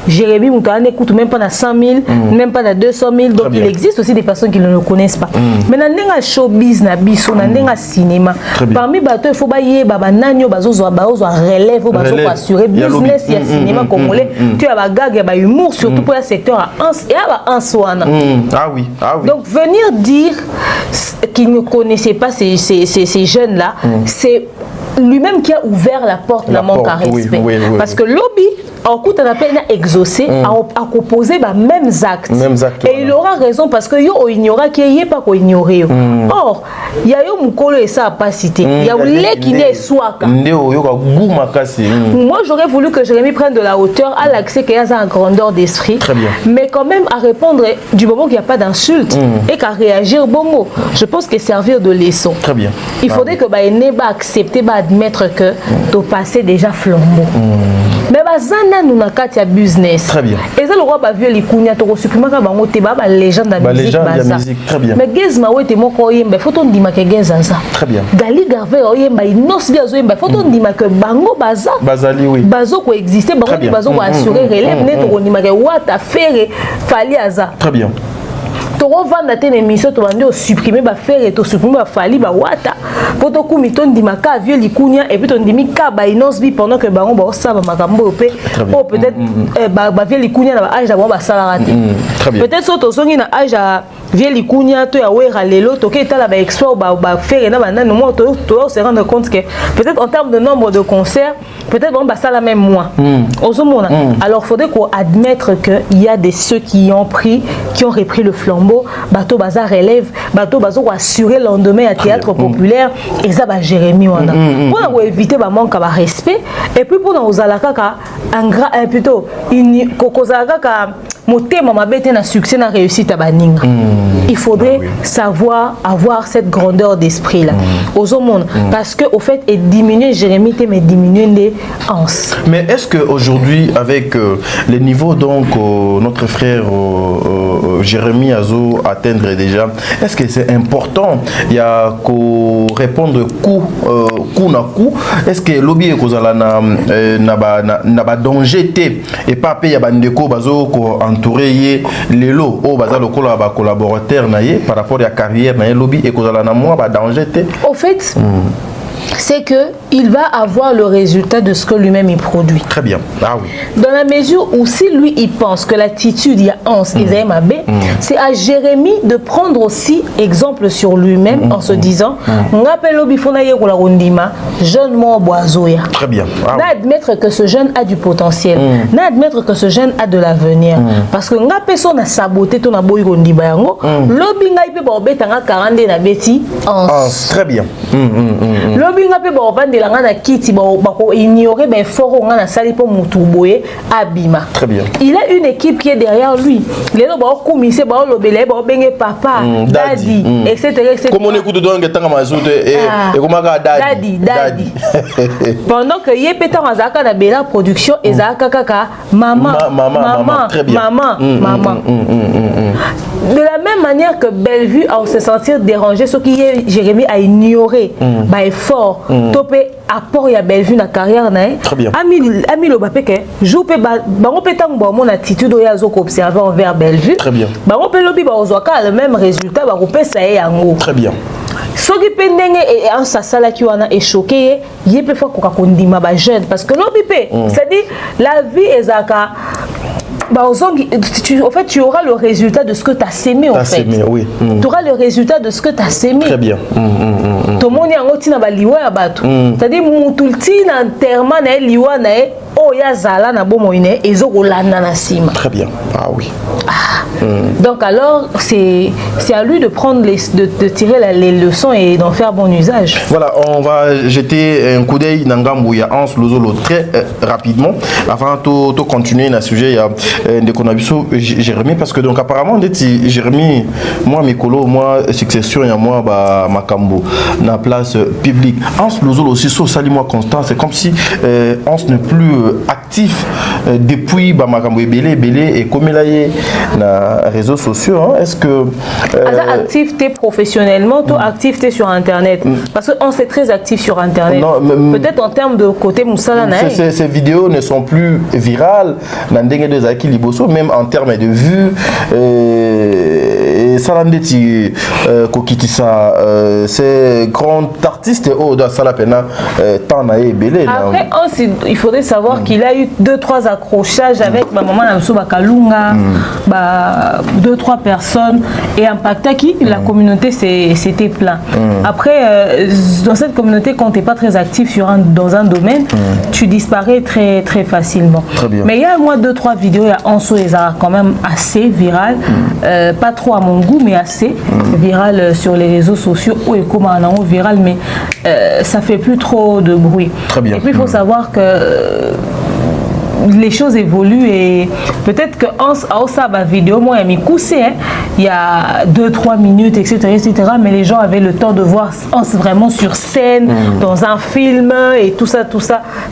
Jérémy Moutane n'écoute même pas 100 000, même pas 200 000. Donc, il existe aussi des personnes qui ne le connaissent pas. Mais dans le showbiz, dans le cinéma, parmi les il faut que Nanyo relève, assurer business, il y a cinéma congolais, tu as des gags, il y a humour, surtout pour le secteur et un soin. Ah oui. Donc venir dire qu'il ne connaissait pas ces jeunes-là, c'est lui-même qui a ouvert la porte à manque à respect. Parce que lobby, en coup, on appelle exaucé, à proposer les mêmes actes. Et il aura raison parce que yo ignora qu'il n'y a pas qu'on ignorer. Or, il y a eu Moukolo et ça n'a pas cité. Il y a eu qui n'est soit. Moi, j'aurais voulu que Jérémy prenne de la hauteur à l'accès qu'il y a une grandeur d'esprit. Mais quand même à répondre du moment qu'il n'y a pas d'insulte et qu'à réagir bon mot. Je pense que servir de leçon. Très bien. Il faudrait que Baïné accepter, admettre que tu passé déjà flambeau. Mais bazana nous na katia business. Très bien. Et ça le roi ba vieux les kounya to supprimer ka bango te ba légende de musique baza. Très bien. Mais Gezma wete moko yemba faut on dima ke Gezaza. Très bien. Gali Garvey yemba inos bien zo yemba faut on dima que bango baza. Bazali oui. Bazo ko exister bango ni bazo ko assurer relève net ko dima ke wata faire fali aza. Très bien. Toro vanda te émission to bande supprimer ba faire et to supprimer ba fali ba wata poto kumiton dimaka vieux likunya et puis ton dimi ka ba inos bi pendant que bango ba osaba makambo pe ou peut-être ba vieux likunya na ba âge d'abord ba salarate peut-être so to songi na âge vie likunya to ya wera lelo to ke tala ba export ba faire na bana no to se rendre compte que peut-être en termes de nombre de concerts peut-être on va ça la même mois alors faudrait qu'on admettre que il y a des ceux qui ont repris le flambeau bateau bazar relève bateau bazo assurer le lendemain à théâtre populaire et ça va Jérémy wana pour éviter ba manque à respect et puis pour nous alaka ka plutôt une kokozaka ka motema mabete na succès na réussite à baninga il faudrait savoir avoir cette grandeur d'esprit là aux monde parce que au fait et diminuer Jérémy mais diminuer les anses. Mais est-ce que aujourd'hui avec les niveaux donc notre frère Jérémy Azo atteindre déjà, est-ce que c'est important il y a qu'on répondre coup na coup, est-ce que lobby kozala na ba danger té et pas payer bandeko bazo ko entourer les lots au bazar le collaborateur naie par rapport à la carrière naie lobby et kozala na moi ba danger té au fait c'est que il va avoir le résultat de ce que lui-même il produit. Très bien. Ah oui. Dans la mesure où si lui il pense que l'attitude il y a Hans et Zaymabe, c'est à Jérémy de prendre aussi exemple sur lui-même en se disant n'appelle bifona yekola rondima jeune mo boazoya. Très bien. Ah, n'admettre que ce jeune a du potentiel, n'admettre que ce jeune a de l'avenir parce que n'appelle son a saboté ton aboy rondiba yango, lobi ngai pe ba obetanga 40 na beti Hans. Très bien. Binga pe ba vande la ngana kiti ba ko ignorer ben fort ngana sali po mutu boye abima. Très bien. Il a une équipe qui est derrière lui. Les ba ko mise ba lobele ba benge papa, daddy, etc. Comment on écoute donc tanga mazoute et comment ka daddy. Pendant que yé pétan azaka na bela production ezaka kaka maman. Très bien. Maman. De la même manière que Bellevue a se sentir dérangé ce qui est Jérémy a ignoré ba effort topé apport ya Bellevue na carrière na ami lo bapé que jou pe bango petang ba mon attitude o ya zo ko observer envers Bellevue. Très bien. Bango pe lobi ba ozwaka le même résultat ba ko pesa yango. Très bien. Soki pendenge et en sa sala qui wana est choqué yé pe fa ko ka kondima ba jeune parce que lobi pe c'est-à-dire la vie ezaka en fait, tu auras le résultat de ce que tu as sémé, en fait. Oui. Tu auras le résultat de ce que tu as sémé. Très bien. Tout le monde est en liwa ya batu. C'est-à-dire, moutulti na enterrement na liwa na oh ya zala na bomo ine ezo kolanda na sima. Très bien. Ah oui. Donc alors, c'est à lui de prendre de tirer les leçons et d'en faire bon usage. Voilà, on va jeter un coup d'œil dans Gambouya Hans Lozolo très rapidement avant de continuer dans le sujet. Il y a des conabissos Jérémy parce que donc apparemment Jérémy moi Mikolo moi succession et moi Makambo dans la place publique. Hans Lozolo aussi so sali moi constant, c'est comme si Hans n'est plus actif depuis Makambo belé et comme il a na réseaux sociaux hein? Est-ce que activité professionnellement toi activité sur internet parce qu'on c'est très actif sur internet peut-être en termes de côté Moussala ces vidéos ne sont plus virales même en termes de vues Salandeti Kokitisa c'est grand artiste dans Salapena Tanae Belé. Après il faudrait savoir qu'il a eu 2-3 accrochages avec ma maman Namso Bakalunga 2-3 personnes et impacta qui la communauté c'était plein. Après dans cette communauté quand tu n'es pas très actif dans un domaine tu disparais très très facilement. Très bien. Mais il y a moi 2-3 vidéos il y a Anso Eza quand même assez viral pas trop à mon goût mais assez viral sur les réseaux sociaux ou comment on viral mais ça fait plus trop de bruit. Très bien. Et puis il faut savoir que les choses évoluent et peut-être que Hans a sa vidéo moi il y a 2-3 minutes etc mais les gens avaient le temps de voir Hans vraiment sur scène dans un film et tout ça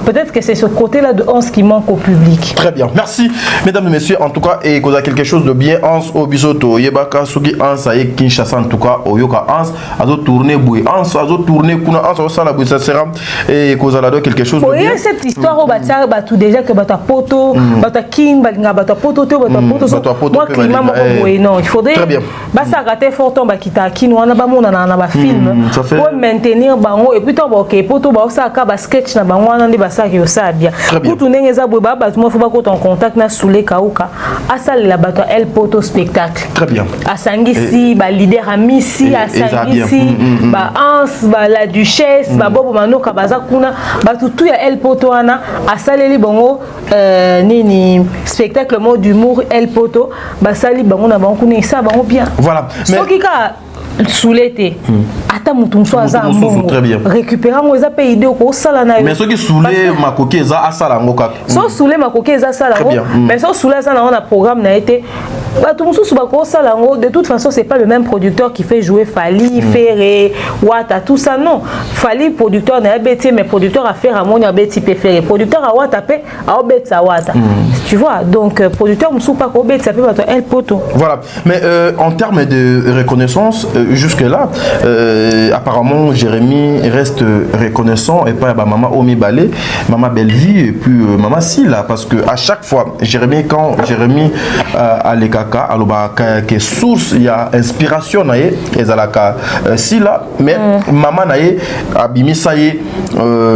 peut-être que c'est ce côté là de Hans qui manque au public. Très bien, merci mesdames et messieurs en tout cas et qu'on a quelque chose de bien Hans au bisoto yebaka suki Hans aye Kinshasa en tout cas oyoka Hans azo tourner boui Hans azo tourner kuna Hans au sala boui ça sera et qu'on a quelque chose de bien. Cette histoire au batia tout déjà que bata poto, bato kin, bato poto, moi climat non, il faudrait ça rater fort ton bakita kin wana ba mona na ba film pour maintenir bango et puis ton ok poto ba ça ka ba sketch na bango wana ndi ba ça ki ça bien pour tourner les abou ba bato mo faut pas ko ton contact na soule kauka asal la bato el poto spectacle très bien asangisi ba leader amisi asangisi ba ans ba la duchesse ba bobo manoka baza kuna bato tout ya el poto wana asaleli bango nini spectacle mot d'humour el poto basali bango na bango kuna ça bango bien voilà mais ce qui ka soulete ata mutu mso aza mbongo récupérer ngo eza pe idée ko sala na yo mais ce qui soulé makoki eza asala ngo kaka so soulé makoki eza sala ngo mais so soulé ça na programme na été bato mususu bako sala ngo de toute façon c'est pas le même producteur qui fait jouer Fali Ferré Wata tout ça non Fali producteur na beti mais producteur à faire à mon beti pe Ferré producteur à Wata pe a beti à Wata tu vois donc producteur mususu pas ko beti pe bato el poto voilà mais en termes de reconnaissance jusque là apparemment Jérémy reste reconnaissant et pas maman Omi Balé maman Bellevue et puis maman Sila parce que à chaque fois quand Jérémy a les caca alors que source il y a inspiration naé ezalaka Sila mais maman naé abimi ça y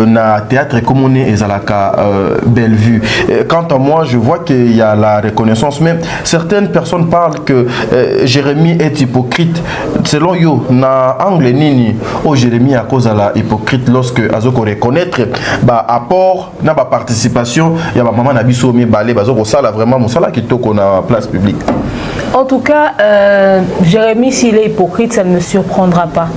na théâtre comme on est ezalaka Bellevue quant à moi je vois qu'il y a la reconnaissance mais certaines personnes parlent que Jérémy est hypocrite selon yo na angle nini o Jérémy à cause de la hypocrite lorsque azoko reconnaître ba apport na ba participation ya ba maman na biso mi balé bazoko sala vraiment mosala kitoko na place publique. En tout cas, Jérémy, s'il est hypocrite, ça ne me surprendra pas.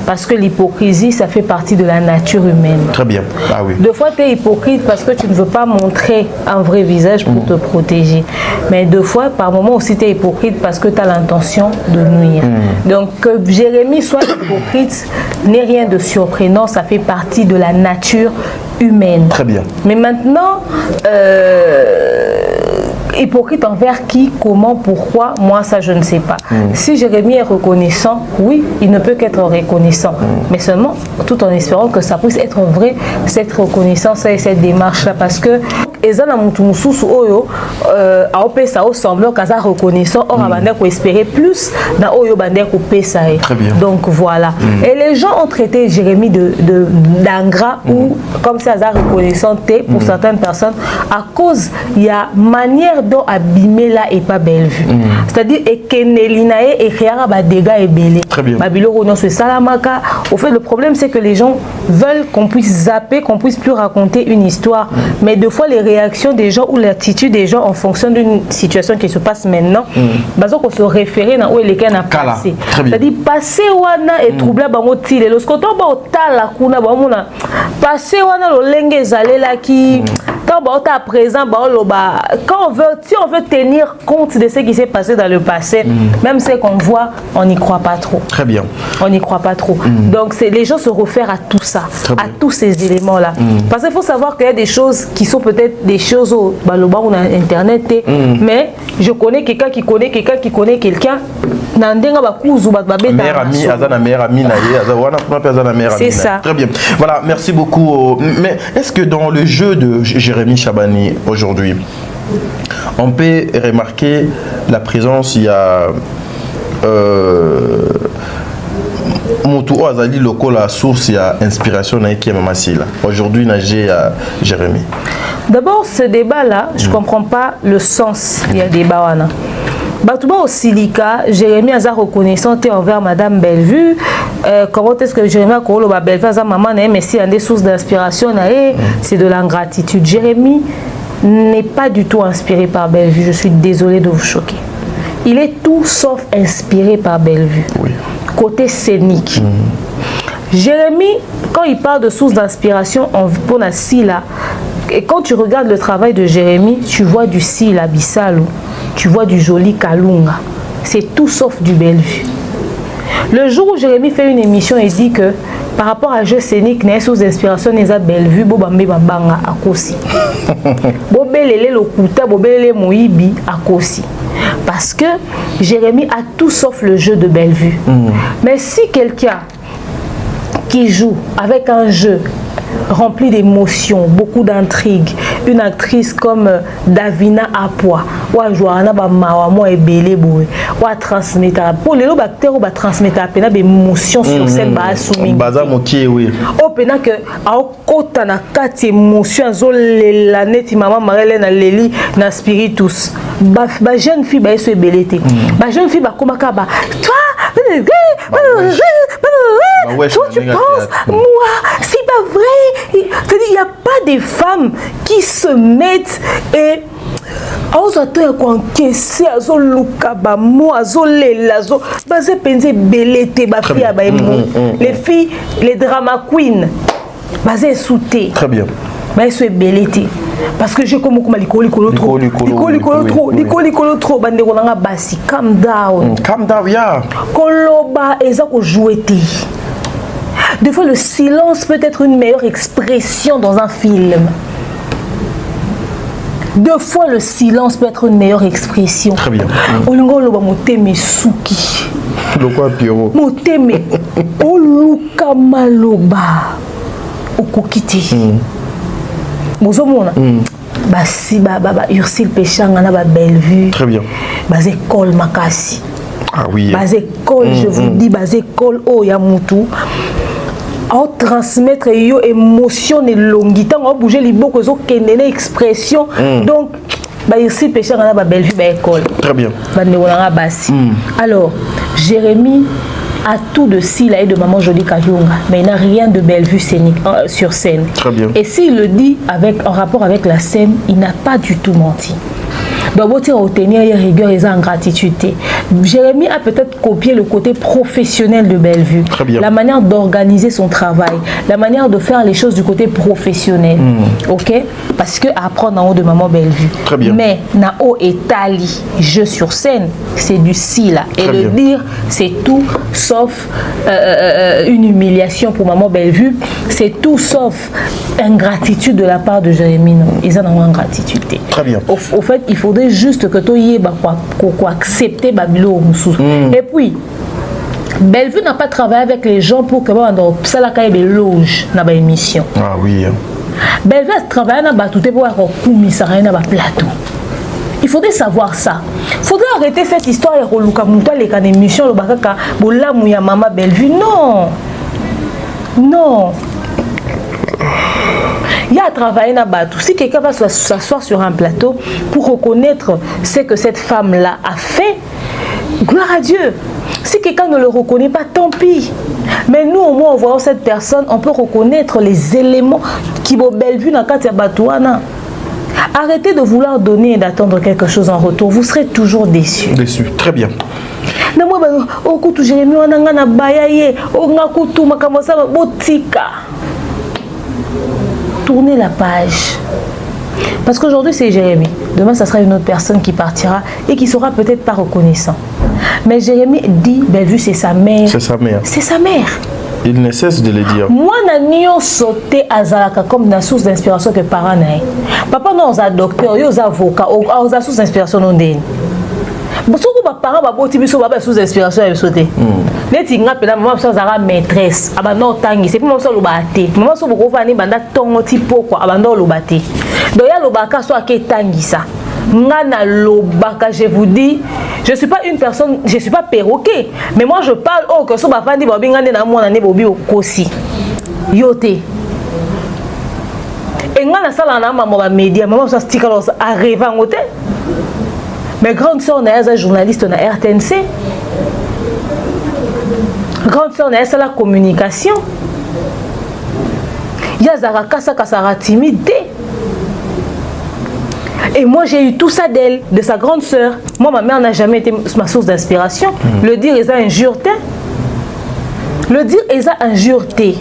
Parce que l'hypocrisie, ça fait partie de la nature humaine. Très bien. Ah oui. Deux fois, tu es hypocrite parce que tu ne veux pas montrer un vrai visage pour te protéger. Mais deux fois, par moment aussi, tu es hypocrite parce que tu as l'intention de nuire. Donc, que Jérémy soit hypocrite n'est rien de surprenant. Ça fait partie de la nature humaine. Très bien. Mais maintenant... hypocrite envers qui, comment, pourquoi, moi ça je ne sais pas. Si Jérémy est reconnaissant, oui, il ne peut qu'être reconnaissant, mais seulement tout en espérant que ça puisse être vrai, cette reconnaissance et cette démarche là, parce que ezana mutu mususu oyo a opesa au semblant kaza reconnaissant, or abandé ko espérer plus na oyo bandé ko pesa. Donc voilà. Et les gens ont traité Jérémy d'ingrat ou comme ça ça reconnaissant pour certaines personnes à cause il y a manière dont abîmer là et pas Bellevue. C'est-à-dire et kenelinae et créera ba dégâts et belé. Babilo non c'est salamaka. Au fait le problème c'est que les gens veulent qu'on puisse zapper, qu'on puisse plus raconter une histoire, mais deux fois les réactions des gens ou l'attitude des gens en fonction d'une situation qui se passe maintenant, bazo qu'on se référer na où les cas n'a passé. C'est-à-dire passer wana et troubler bango tile. Lorsqu'on tombe au tala kuna bamuna passer wana lo lenge zalela qui quand on est à présent quand si on veut tenir compte de ce qui s'est passé dans le passé, même ce qu'on voit, on n'y croit pas trop. Très bien. On n'y croit pas trop. Donc les gens se réfèrent à tout ça, à tous ces éléments-là. Parce qu'il faut savoir qu'il y a des choses qui sont peut-être des choses au baloba ou dans Internet, mais je connais quelqu'un qui connaît quelqu'un qui connaît quelqu'un. C'est ça. Très bien. Voilà, merci beaucoup. Mais est-ce que dans le jeu de Jérémy Chabani aujourd'hui, on peut remarquer la présence, il y a Moutou Azali Loko, la source, il y a inspiration Naiki Mamasila. Aujourd'hui, Nagé à Jérémy. D'abord, ce débat-là, je ne comprends pas le sens. Il y a débat. Batouba au silica, Jérémy a reconnaissant envers Madame Bellevue. Comment est-ce que Jérémy a connu Bellevue à maman, mais si il y a des sources d'inspiration, c'est de l'ingratitude. Jérémy n'est pas du tout inspiré par Bellevue. Je suis désolée de vous choquer. Il est tout sauf inspiré par Bellevue. Oui. Côté scénique. Jérémy, quand il parle de sources d'inspiration pour la Sila, et quand tu regardes le travail de Jérémy, tu vois du Sila Bissalo, tu vois du joli Kalunga. C'est tout sauf du Bellevue. Le jour où Jérémy fait une émission et dit que par rapport à jeu scénique, les sources d'inspiration n'est pas Bellevue, Bobambe Babanga à Kosi. Bobelele Lokuta, Bobelele Moibi à Kosi. Parce que Jérémy a tout sauf le jeu de Bellevue. Mais si quelqu'un qui joue avec un jeu rempli d'émotions, beaucoup d'intrigues, une actrice comme Davina Apua wa jouer na ba mawa mo ebele boy wa transmettre pour les acteurs ba transmettre pena be émotion sur scène ba assumi baza mokie oui o pena que a kota na kati émotion zo la neti maman marele na leli na spiritus ba jeune fille ba eso ebelete ba jeune fille ba komaka ba toi toi tu penses moi c'est pas vrai, c'est-à-dire il y a pas des femmes qui se mettent et azoto ko encaisser azo luka ba mo azo lela azo bazé penze belete ba fille ba les filles les drama queens bazé souté très bien ba eso belete parce que j'ai comme likolo trop bande ko nga basi calm down yeah koloba eza ko jouer te. Des fois, le silence peut être une meilleure expression dans un film. Deux fois, le silence peut être une meilleure expression. Très bien. Olingolo ba moteme suki. Lokwa Pierrot. Moteme oluka maloba. Okokiti. Bozomona. Basi ba Ursule Péchanga na ba Bellevue. Très bien. Bas école makasi. Ah oui. Bas école, je vous dis bas école oh ya mutu. À transmettre yo émotion et longuité on bouger les beaucoup zo kenene expression donc ba ici péché on a ba belle vie ba école très bien ba ne on a basi alors Jérémy a tout de Sila et de Maman Jolie Kayonga mais il n'a rien de belle vue scénique sur scène très bien et s'il le dit avec en rapport avec la scène il n'a pas du tout menti. Donc, retenir les rigueurs et en gratitude. Jérémy a peut-être copié le côté professionnel de Bellevue. Très bien. La manière d'organiser son travail, la manière de faire les choses du côté professionnel. Ok? Parce que apprendre en haut de Maman Bellevue. Très bien. Mais Nao et Tali, jeu sur scène, c'est du Sila. Et Très le bien. dire, c'est tout sauf une humiliation pour Maman Bellevue. C'est tout sauf ingratitude de la part de Jérémy. Non, ils en ont ingratitude. Très bien. Au fait, il faudrait juste que tu aies accepter Babylon. Et puis, Bellevue n'a pas travaillé avec les gens pour que ça la caille des loges dans l'émission. Ah oui. Bellevue a travaillé dans tout pour avoir un plateau. Il faudrait savoir ça. Il faudrait arrêter cette histoire et relouka les émissions le bakaka bola mouya Maman Bellevue. Non. Non. Il y a à travailler dans bateau. Si quelqu'un va s'asseoir sur un plateau pour reconnaître ce que cette femme-là a fait, gloire à Dieu. Si quelqu'un ne le reconnaît pas, tant pis. Mais nous, au moins, en voyant cette personne, on peut reconnaître les éléments qui vont belle vue dans le bateau. Arrêtez de vouloir donner et d'attendre quelque chose en retour. Vous serez toujours déçus. Déçus, très bien. Tournez la page. Parce qu'aujourd'hui c'est Jérémy. Demain ça sera une autre personne qui partira et qui sera peut-être pas reconnaissant. Mais Jérémy dit, Bellevue c'est sa mère. C'est sa mère. C'est sa mère. Il ne cesse de le dire. Moi n'a sauté à Zalaka comme une source d'inspiration que parents n'aient. Papa non aux docteur, aux avocats, aux sources d'inspiration non des. Beaucoup de parents ba boti biso ba sous inspiration et sauter. Neti nga pena maman so zara maîtresse abanda tangi c'est pour maman so lobate. Maman so boko fani banda tongo tipo quoi abanda lobate. Donc ya lobaka so ake tangi ça. Nga na lobaka je vous dis, je suis pas une personne, je suis pas perroquet, mais moi je parle oh que so ba fandi ba bingande na mwana ne bobi okosi. Yote. Et nga na sala na maman ba média, maman so stika lo arrive en hôtel. Mais grande sœur est journaliste na RTNC. Grande sœur est la communication. Yazara Kasa timide. Et moi j'ai eu tout ça d'elle, de sa grande sœur. Moi ma mère n'a jamais été ma source d'inspiration. Le dire est injurté. Le dire est injurté.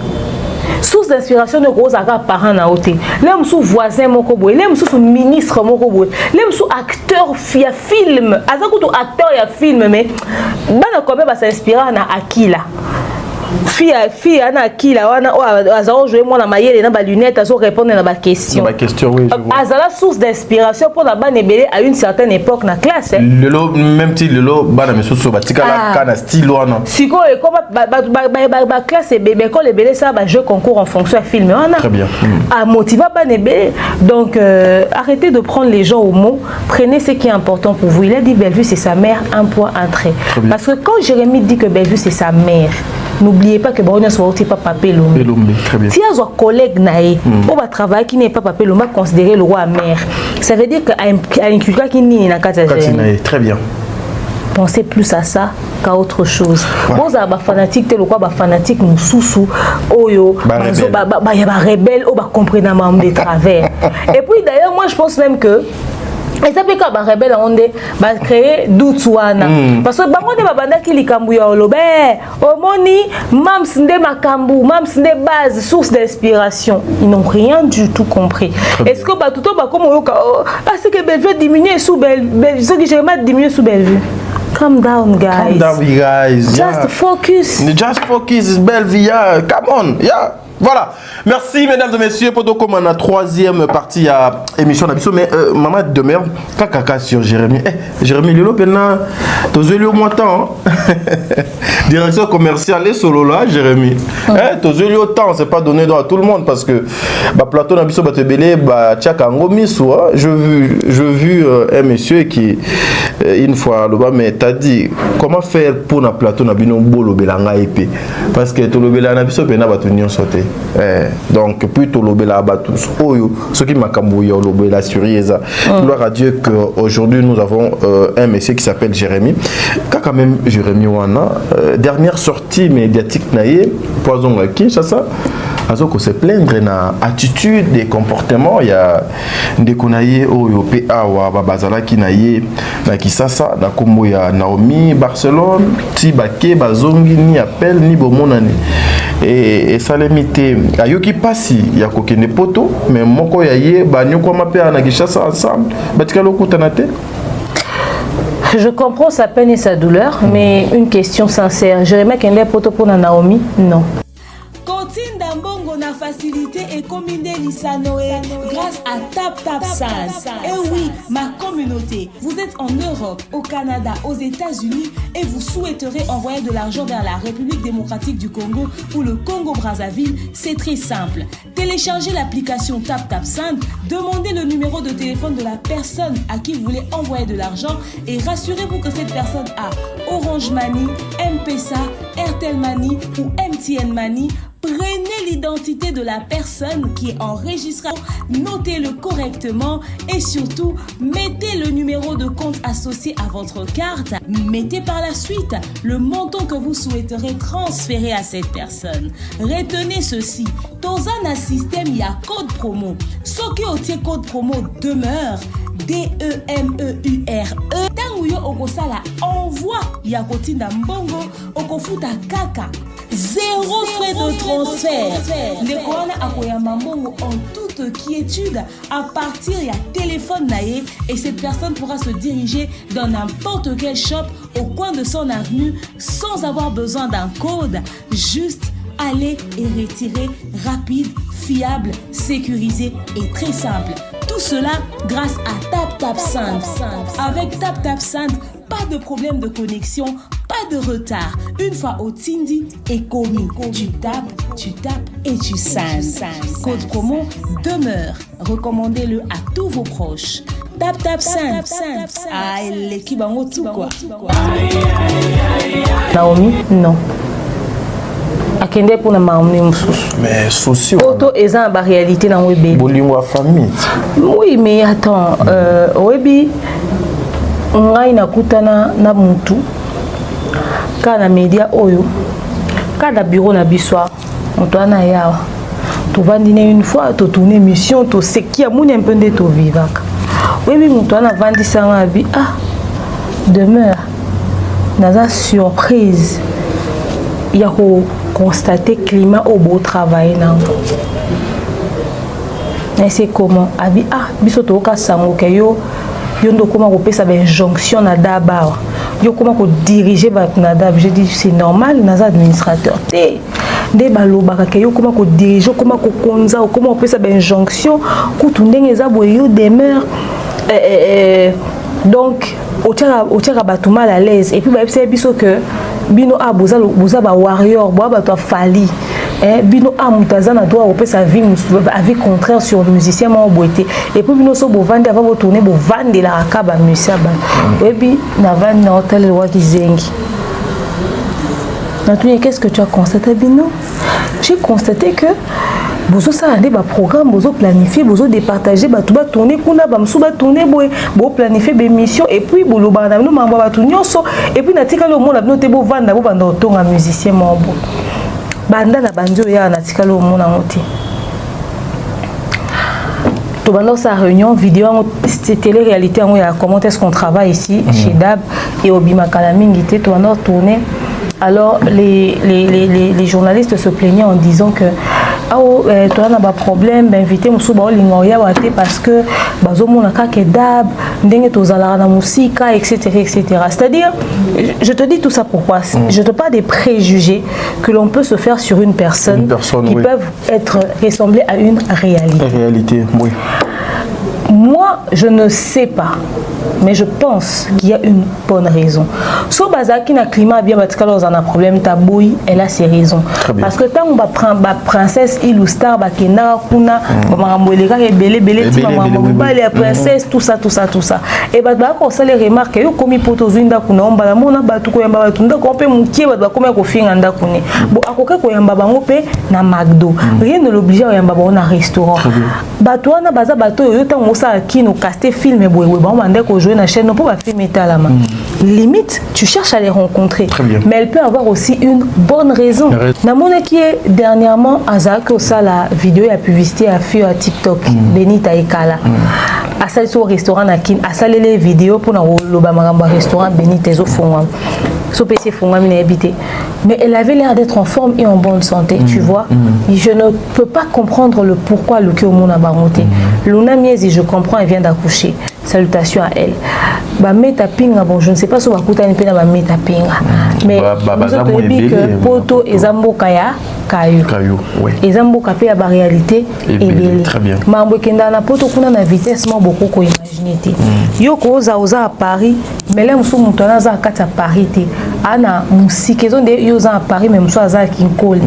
Source d'inspiration de gros aga parents na oté. L'homme sous voisin moko boy, l'homme sous ministre moko boy, l'homme sous acteur ya film. Azakuto acteur ya film mais bana comme ba s'inspirer na Akila. fille ana kila wana azao jouer moi na mayele na ba lunette azo répondre na ba question. Ma question oui, je vois. Azala source d'inspiration pour la ban ebele à une certaine époque na classe. Lelo même ti lelo bana mesusu batika la kana style wana. Siko e ko ba classe bébé ko lebele ça ba jeu concours en fonction à film wana. Très bien. À motiver ban ebele. Donc arrêtez de prendre les gens au mot, prenez ce qui est important pour vous. Il a dit Bellevue c'est sa mère, un point un trait. Parce que quand Jérémy dit que Bellevue c'est sa mère, n'oubliez pas que Baronia soit aussi papa Pelomé. Très bien. Si un collègue naïe, on va travailler qui n'est pas papa Pelomé, considérer le roi mère. Ça veut dire qu'à un culture qui n'est pas très bien. Pensez plus à ça qu'à autre chose. Bon, ça va fanatique, tel ou quoi, fanatique, nous sous oyo, y a rebelle, ou comprendre ma de travers. Et puis d'ailleurs, moi je pense même que et ça peut que ba rebelle on va créer doute wana parce que bango de babanda ki likambu ya olobe omoni mams nde makambu mams nde base source d'inspiration, ils n'ont rien du tout compris. Est-ce que ba tout ba comme yoka parce que Bellevue diminuer sous Bellevue ce que j'ai mal diminuer sous Bellevue. Calm down, guys. Calm down, guys. Just focus. Just focus, Bellevue. Yeah. Come on. Yeah. Voilà. Merci, mesdames et messieurs, pour comme on a troisième partie à émission d'habitude. Mais maman demeure caca sur Jérémy. Jérémy Lilo, maintenant, tu as au moins temps. Direction commerciale et solo là, Jérémy. Tu as eu autant, c'est pas donné à tout le monde parce que plateau d'habitude, te belé, je vu un monsieur qui une fois mais t'as dit comment faire pour na plateau na bino bolo belanga épée parce que tout le belanga biso pena batunyo sauter. Donc plutôt le bela batus oyo ce qui makambo yo le bela surieza. Gloire à Dieu que aujourd'hui nous avons un monsieur qui s'appelle Jérémy. Quand même Jérémy wana dernière sortie médiatique naie poison à Kinshasa. Azoko se plaindre na attitude et comportement ya ndekonaye oyo PA wa babazala kinaye na Kisasa na kombo ya Naomi Barcelone ti bake bazongi ni appel ni bomonani et salemité ayoki pasi ya kokene poto mais moko ya ye banyoko mapea na Kisasa ensemble batika lokutana te. Je comprends sa peine et sa douleur, mais une question sincère, Jérémy Kende poto pour Naomi? Non. Continue Mbongo na facilité et combiner l'Isanoé grâce à TapTapSend. Et oui, ma communauté, vous êtes en Europe, au Canada, aux États-Unis et vous souhaiterez envoyer de l'argent vers la République démocratique du Congo ou le Congo-Brazzaville, c'est très simple. Téléchargez l'application TapTapSend, demandez le numéro de téléphone de la personne à qui vous voulez envoyer de l'argent et rassurez-vous que cette personne a Orange Money, M-Pesa, Airtel Money ou MTN Money. Prenez l'identité de la personne qui est enregistrée, notez-le correctement et surtout, mettez le numéro de compte associé à votre carte. Mettez par la suite le montant que vous souhaiterez transférer à cette personne. Retenez ceci, dans un système, il y a code promo. Ce qui est code promo demeure, DEMEURE. Tanguyo okosala envoie Yakotinda Mbongo okofuta kaka. Zéro frais de transfert. Ndekona akoyamba Mbongo en toute quiétude à partir ya téléphone naé et cette personne pourra se diriger dans n'importe quel shop au coin de son avenue sans avoir besoin d'un code. Juste aller et retirer rapide, fiable, sécurisé et très simple. Tout cela grâce à TapTapSend. Avec TapTapSend, pas de problème de connexion, pas de retard. Une fois au Tindi et commis, tu tapes et tu sends. Code promo demeure. Recommandez-le à tous vos proches. TapTapSend. Ah, l'équipe en haut tout quoi. Naomi, non. Akende pour na maomni mususu. Mais souci. Auto eza ba réalité na webi. Bolingo a famille. Oui, mais attends, webi ngai nakutana na mutu kana media oyo kana bureau na biswa mutu ana yawa to vandine une fois to tourner mission to sekia muni un peu de to vivaka. Webi mutu ana vandi sanga bi demeure naza surprise ya ko constater climat au beau travail nango. Et c'est comment abi biso to ka sango ke yo yondo koma ko pesa ba injonction na daba yo comment ko diriger ba Nadab. J'ai dit c'est normal, naza administrateur. Nde balobaka ke yo comment ko diriger, comment ko konza, comment on peut ça ben injonction, kutu ndenge za boye yo demeure donc au tira batu mal à l'aise et puis ba c'est biso que bino a boza ba warrior boa ba to fali bino a mutazana doit au sa vie avec contraire sur le musicien mo boité et puis bino so bo vendre avant bo tourner bo vendre la akaba musicien ba et puis na vendre na hôtel wa kizengi. Qu'est-ce que tu as constaté, Bino? J'ai constaté que bozo ça allait ba programme, bozo planifier, bozo départager, ba tout ba tourner, kuna ba msu ba tourner, bo planifier des missions et puis bolo ba na no mamba ba tout nyonso et puis na tika le monde na te bo vanda bo banda otonga musicien mambo. Banda na bandio ya na tika le monde na moti. To banda sa réunion vidéo télé réalité on ya comment est-ce qu'on travaille ici chez Dab et Obima Kalamingi te to banda tourner. Alors les journalistes se plaignaient en disant que toi on a pas problème d'inviter Moussouba Lingoria parce que bazomo na ka Dab ndenge tozala na musika etc. C'est-à-dire je te dis tout ça pourquoi je te parle des préjugés que l'on peut se faire sur une personne qui oui. peuvent être ressembler à une réalité. Réalité, oui. Moi, je ne sais pas, mais je pense qu'il y a une bonne raison. So bazaki na climat bien batikalo on a problème taboui, elle a ses raisons. Parce que tant on va prendre ba princesse illustar ba kena kuna ba mamboleka belé ti ba la princesse tout ça. Et ba ko ça les remarques yo komi poto zinda kuna on ba mona ba tu ko yamba ba tunda ko pe mukie ba komi ko finga nda kuni. Bo akoka ko yamba bango pe na McDo. Rien ne l'oblige à yamba ba na restaurant. Ba to na baza bato yo tango ça qui nous caster film et boy ba on mande ko jouer na chaîne non pas film étalama. Limite tu cherches à les rencontrer, mais elle peut avoir aussi une bonne raison. Namone qui est dernièrement Azak ça la vidéo et la publicité a fait à TikTok Benita Ekala. À ça au restaurant nakin, à ça les vidéos pour na loba maramba restaurant Benita zo fonga. So PC fonga mina habité. Mais elle avait l'air d'être en forme et en bonne santé, tu vois. Je ne peux pas comprendre le pourquoi le au monde a baroté. Luna Miezi, je comprends, elle vient d'accoucher. Salutations à elle. Ba meta pinga bon, je ne sais pas si on va écouter une pena ba meta pinga. Mais nous avons dit que poto ezambo kaya kayu. Oui. Ezambo kapé à ba réalité et bien. Très bien. Mambo kenda na poto kuna na vitesse mo beaucoup ko imaginer. Yoko oza à Paris, mais là musu mutona za kata Paris te. Ana musike zo de yo za à Paris mais musu za kinkoli.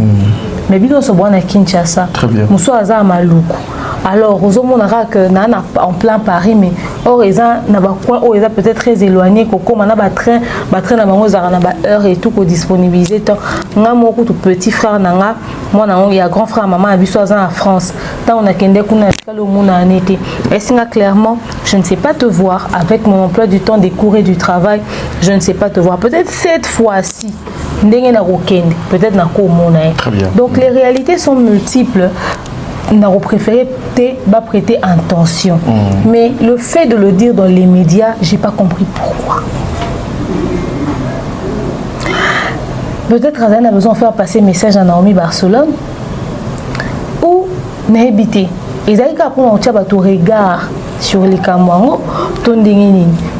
Mais bino so bona Kinshasa. Musu za maluku. Alors, aux hommes, on a que nana en plein Paris, mais or ils ont peut-être très éloigné. Comme on a train na bango zara na heure et tout pour disponibiliser. Tant nga moko tout petit frère nanga, moi na il y a grand frère maman habitent en France. Tant on a kende kuna le monde en été. Est-ce que clairement, je ne sais pas te voir avec mon emploi du temps des cours et du travail, je ne sais pas te voir. Peut-être cette fois-ci, ndenge na rokende, peut-être na ko mona. Donc les réalités sont multiples. On a préféré prêter attention. Mais le fait de le dire dans les médias, j'ai pas compris pourquoi. Peut-être Razan a besoin de faire passer message à Naomi Barcelone ou n'habiter. Et ça pour un regard sur les Kamwango,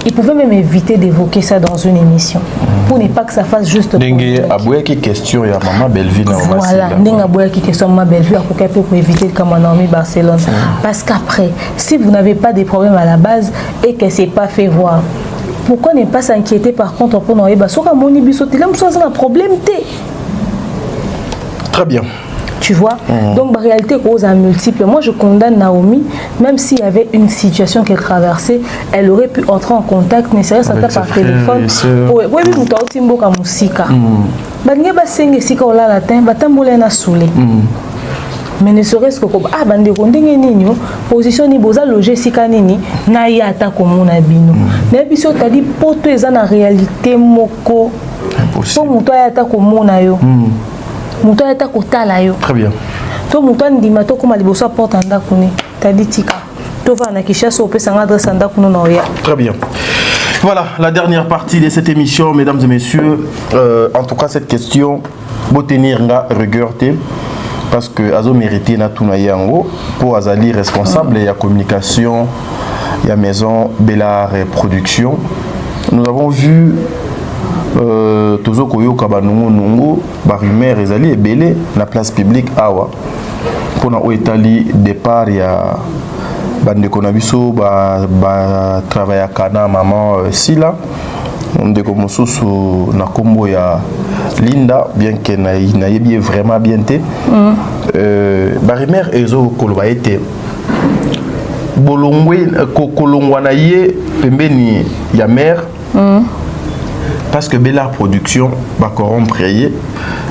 il pouvait même éviter d'évoquer ça dans une émission. Pour ne pas que ça fasse juste qui question ya maman Belleville voilà Nenga qui question maman Belleville pour éviter le Naomi Barcelone parce qu'après si vous n'avez pas des problèmes à la base et que c'est pas fait voir, pourquoi ne pas s'inquiéter par contre pour nous bah soit moni bisoté là soit un problème té. Très bien. Tu vois, donc en réalité cause à multiples. Moi je condamne Naomi, même s'il y avait une situation qu'elle traversait, elle aurait pu entrer en contact, mais c'est vrai ça par téléphone. Oui, oui, nous t'as aussi beaucoup de musique. Bange basenge sika ola latin, batambole na soule. Mais ne serait-ce que comme ah bande kondenge nini position ni boza loger sika nini na yata komona bino. Mais biso t'a dit poto eza na réalité moko. Impossible. Pour muto yata komona yo. Muto yata kotala yo. Très bien. To muto ndima to koma liboso porte anda kuni. T'a dit tika. To va na Kinshasa opesa adresse anda kuno na oya. Très bien. Voilà, la dernière partie de cette émission, mesdames et messieurs. En tout cas, cette question, botenir nga regardez parce que azo mérité na tuna yango pour azali responsable et la communication, il y a maison Bella Production. Nous avons vu tozo koyoka banungu nungu ba rumeur ezali ebele na place publique awa pona o etali départ ya bandeko na biso ba travailler kana maman Sila ndeko mosusu na kombo ya Linda bien que na yebi vraiment bien te ba rumeur ezo koloba ete bolongwe kolongwa na ye pembeni ya mère parce que Bella Production va corrompre ye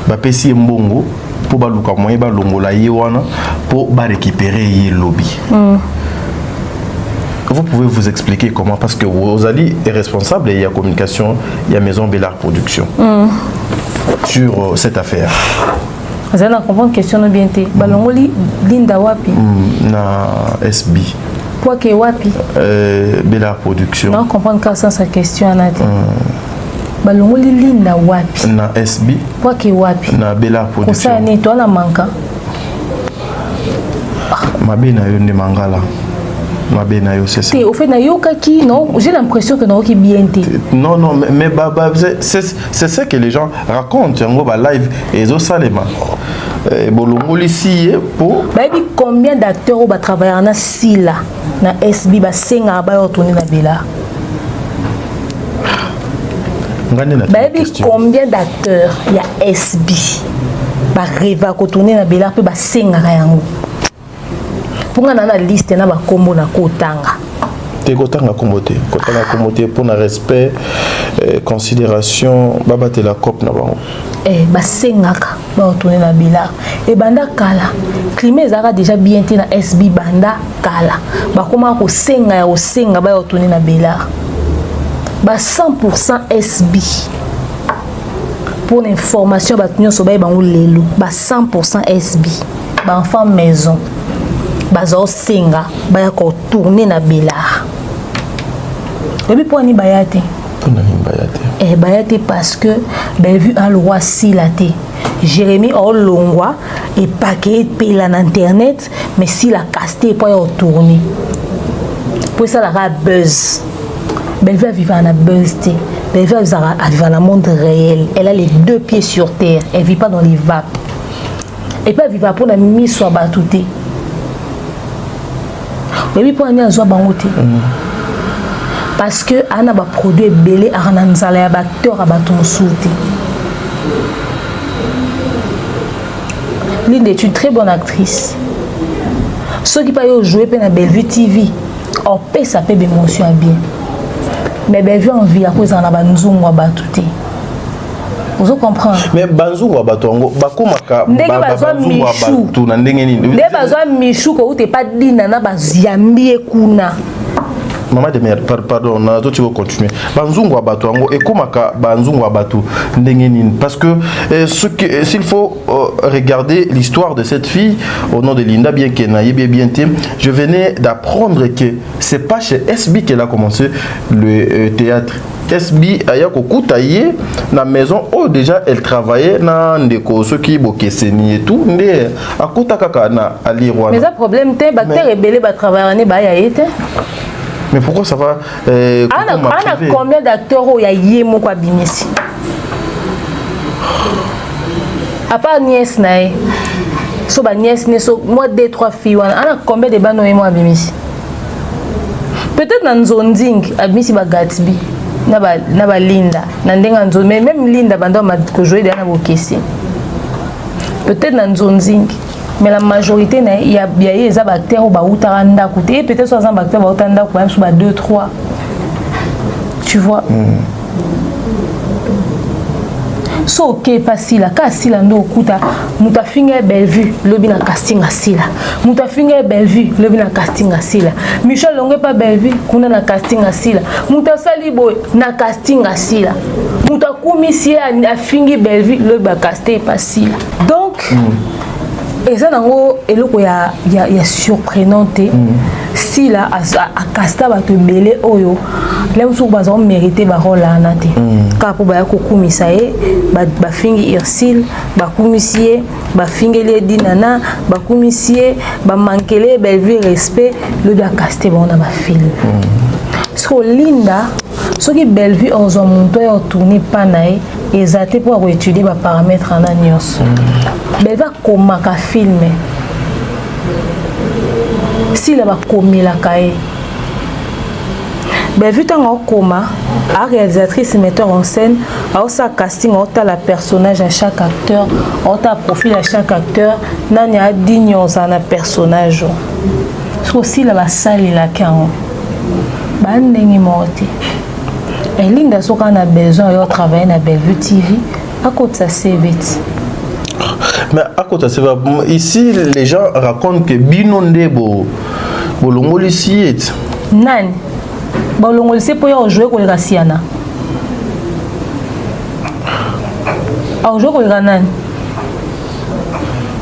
va pesi mbongo pour baluka moyen ba longola ye wana pour ba récupérer ye lobby. Vous pouvez vous expliquer comment parce que Rosalie est responsable et il y a communication, il y a maison Bella Production sur cette affaire. Vous allez comprendre question bien te balongoli Linda wapi na SB. Quoi que wapi Bella Production. Non comprendre que ça sa question a dit. Balongoli Linda wapi na SB. Quoi que wapi na Bella Production. Ça ni toi la manka. Mabena yo ne mangala. Mabena yo c'est ça. Au fait na yoka qui non, j'ai l'impression que non qui bien te. Non mais c'est ça que les gens racontent en gros live et zo salema. Bolongoli si pour baby combien d'acteurs au travailler na Sila na SB ba senga ba retourner na Bella. Baby combien d'acteurs il y a SB ba rêver retourner na Bella pe ba senga yango. Pour nga na liste na ba kombo na kotanga. Te kotanga kombote pour na respect considération babate la cop na bango. Ba sengaka ba retourner na Bella et banda kala climat ezaka déjà bien te na SB banda kala ba koma ko senga ya osenga ba retourner na Bella ba 100% SB pour l'information ba nyonso ba bango lelo ba 100% SB ba enfant maison ba zo senga ba ya ko tourner na Bella et puis pour ni bayate bayate parce que ben vu un roi Silaté Jérémy Olongwa et paquet pela na internet mais si la casté pour y tourner pour ça la buzz ben vu vivre en buzz té ben vu vivre dans le monde réel elle a les deux pieds sur terre elle vit pas dans les vapes et pas vivre pour la mise sur batouté mais oui pour aller en joie bangoté parce que ana ba produit belé ana nzala ya acteur abaton souté. L'une est une très bonne actrice. Ceux qui pas jouer pe na Bellevue TV, on paie ça peut émotion bien. Mais Bellevue en vie à cause ana banzungu abatuté. Vous comprenez? Mais banzungu abatongo bakomaka banzungu abatu na ndenge nini? Ndé bazwa michou ko uté pas dina na baziambie kuna. Maman de mère, pardon, on a tout continuer. Banzungu abatu ango et komaka banzungu abatu ndengenin parce que s'il faut regarder l'histoire de cette fille au nom de Linda bien qu'elle n'aille bien je venais d'apprendre que c'est pas chez SB qu'elle a commencé le théâtre. SB aya kokutaye na maison où déjà elle travaillait na ndeko ceux qui bokeseni et tout ndé akuta kaka na ali roi. Mais ça problème té bactère rebelle ba travailler ne ba ya été. Mais pourquoi ça va combien d'acteurs il y a yemo kwa bimisi? À part nièce nae. So ba nièce ne so moi 2-3 filles ana combien de bano yemo bimisi? Peut-être dans Nzonding abimisi ba Gatsby na ba Linda na ndenga nzo mais même Linda bando ma ko jouer dans bokesi. Peut-être dans Nzonding mais la majorité il y a des acteurs qui ont coûté peut-être soit un acteur qui ont même sur 2-3 tu vois so ok facile ka sila ndo okuta muta finga Bellevue lobi na casting asila muta finga Bellevue lobi na casting asila Michel Longue pa Bellevue kuna na casting asila muta salibo na casting asila muta kumisi a fingi Bellevue lobi ba casting pasila donc et ça nango eloko ya surprenante si là a casta ba te belé oyo lem sur bazon mérité ba rôle na te ka po ba ko kumisa e ba fingi Ursule ba kumisie ba fingeli dinana ba kumisie ba mankele Bellevue respect le ba casté bon na ba film so Linda soki Bellevue ozwa muntu oyo tourner pas nae eza te pour étudier ba paramètres na nyonso Bellevue akomaka filme si la bakomelaka ye Bellevue ntango okoma a réalisatrice metteur en scène aosa casting ota la personnage à chaque acteur ota profil à chaque acteur nani a digne na personnage aussi la basalelaki yango bandenge moko te elinda soki ana besoin yo travailler na Bellevue TV akotisa CV ti. Mais à côté de ça, ici les gens racontent que Binonde bolongoli ici. Nani bolongoli c'est pour y jouer koleka siana. A jouer koleka nani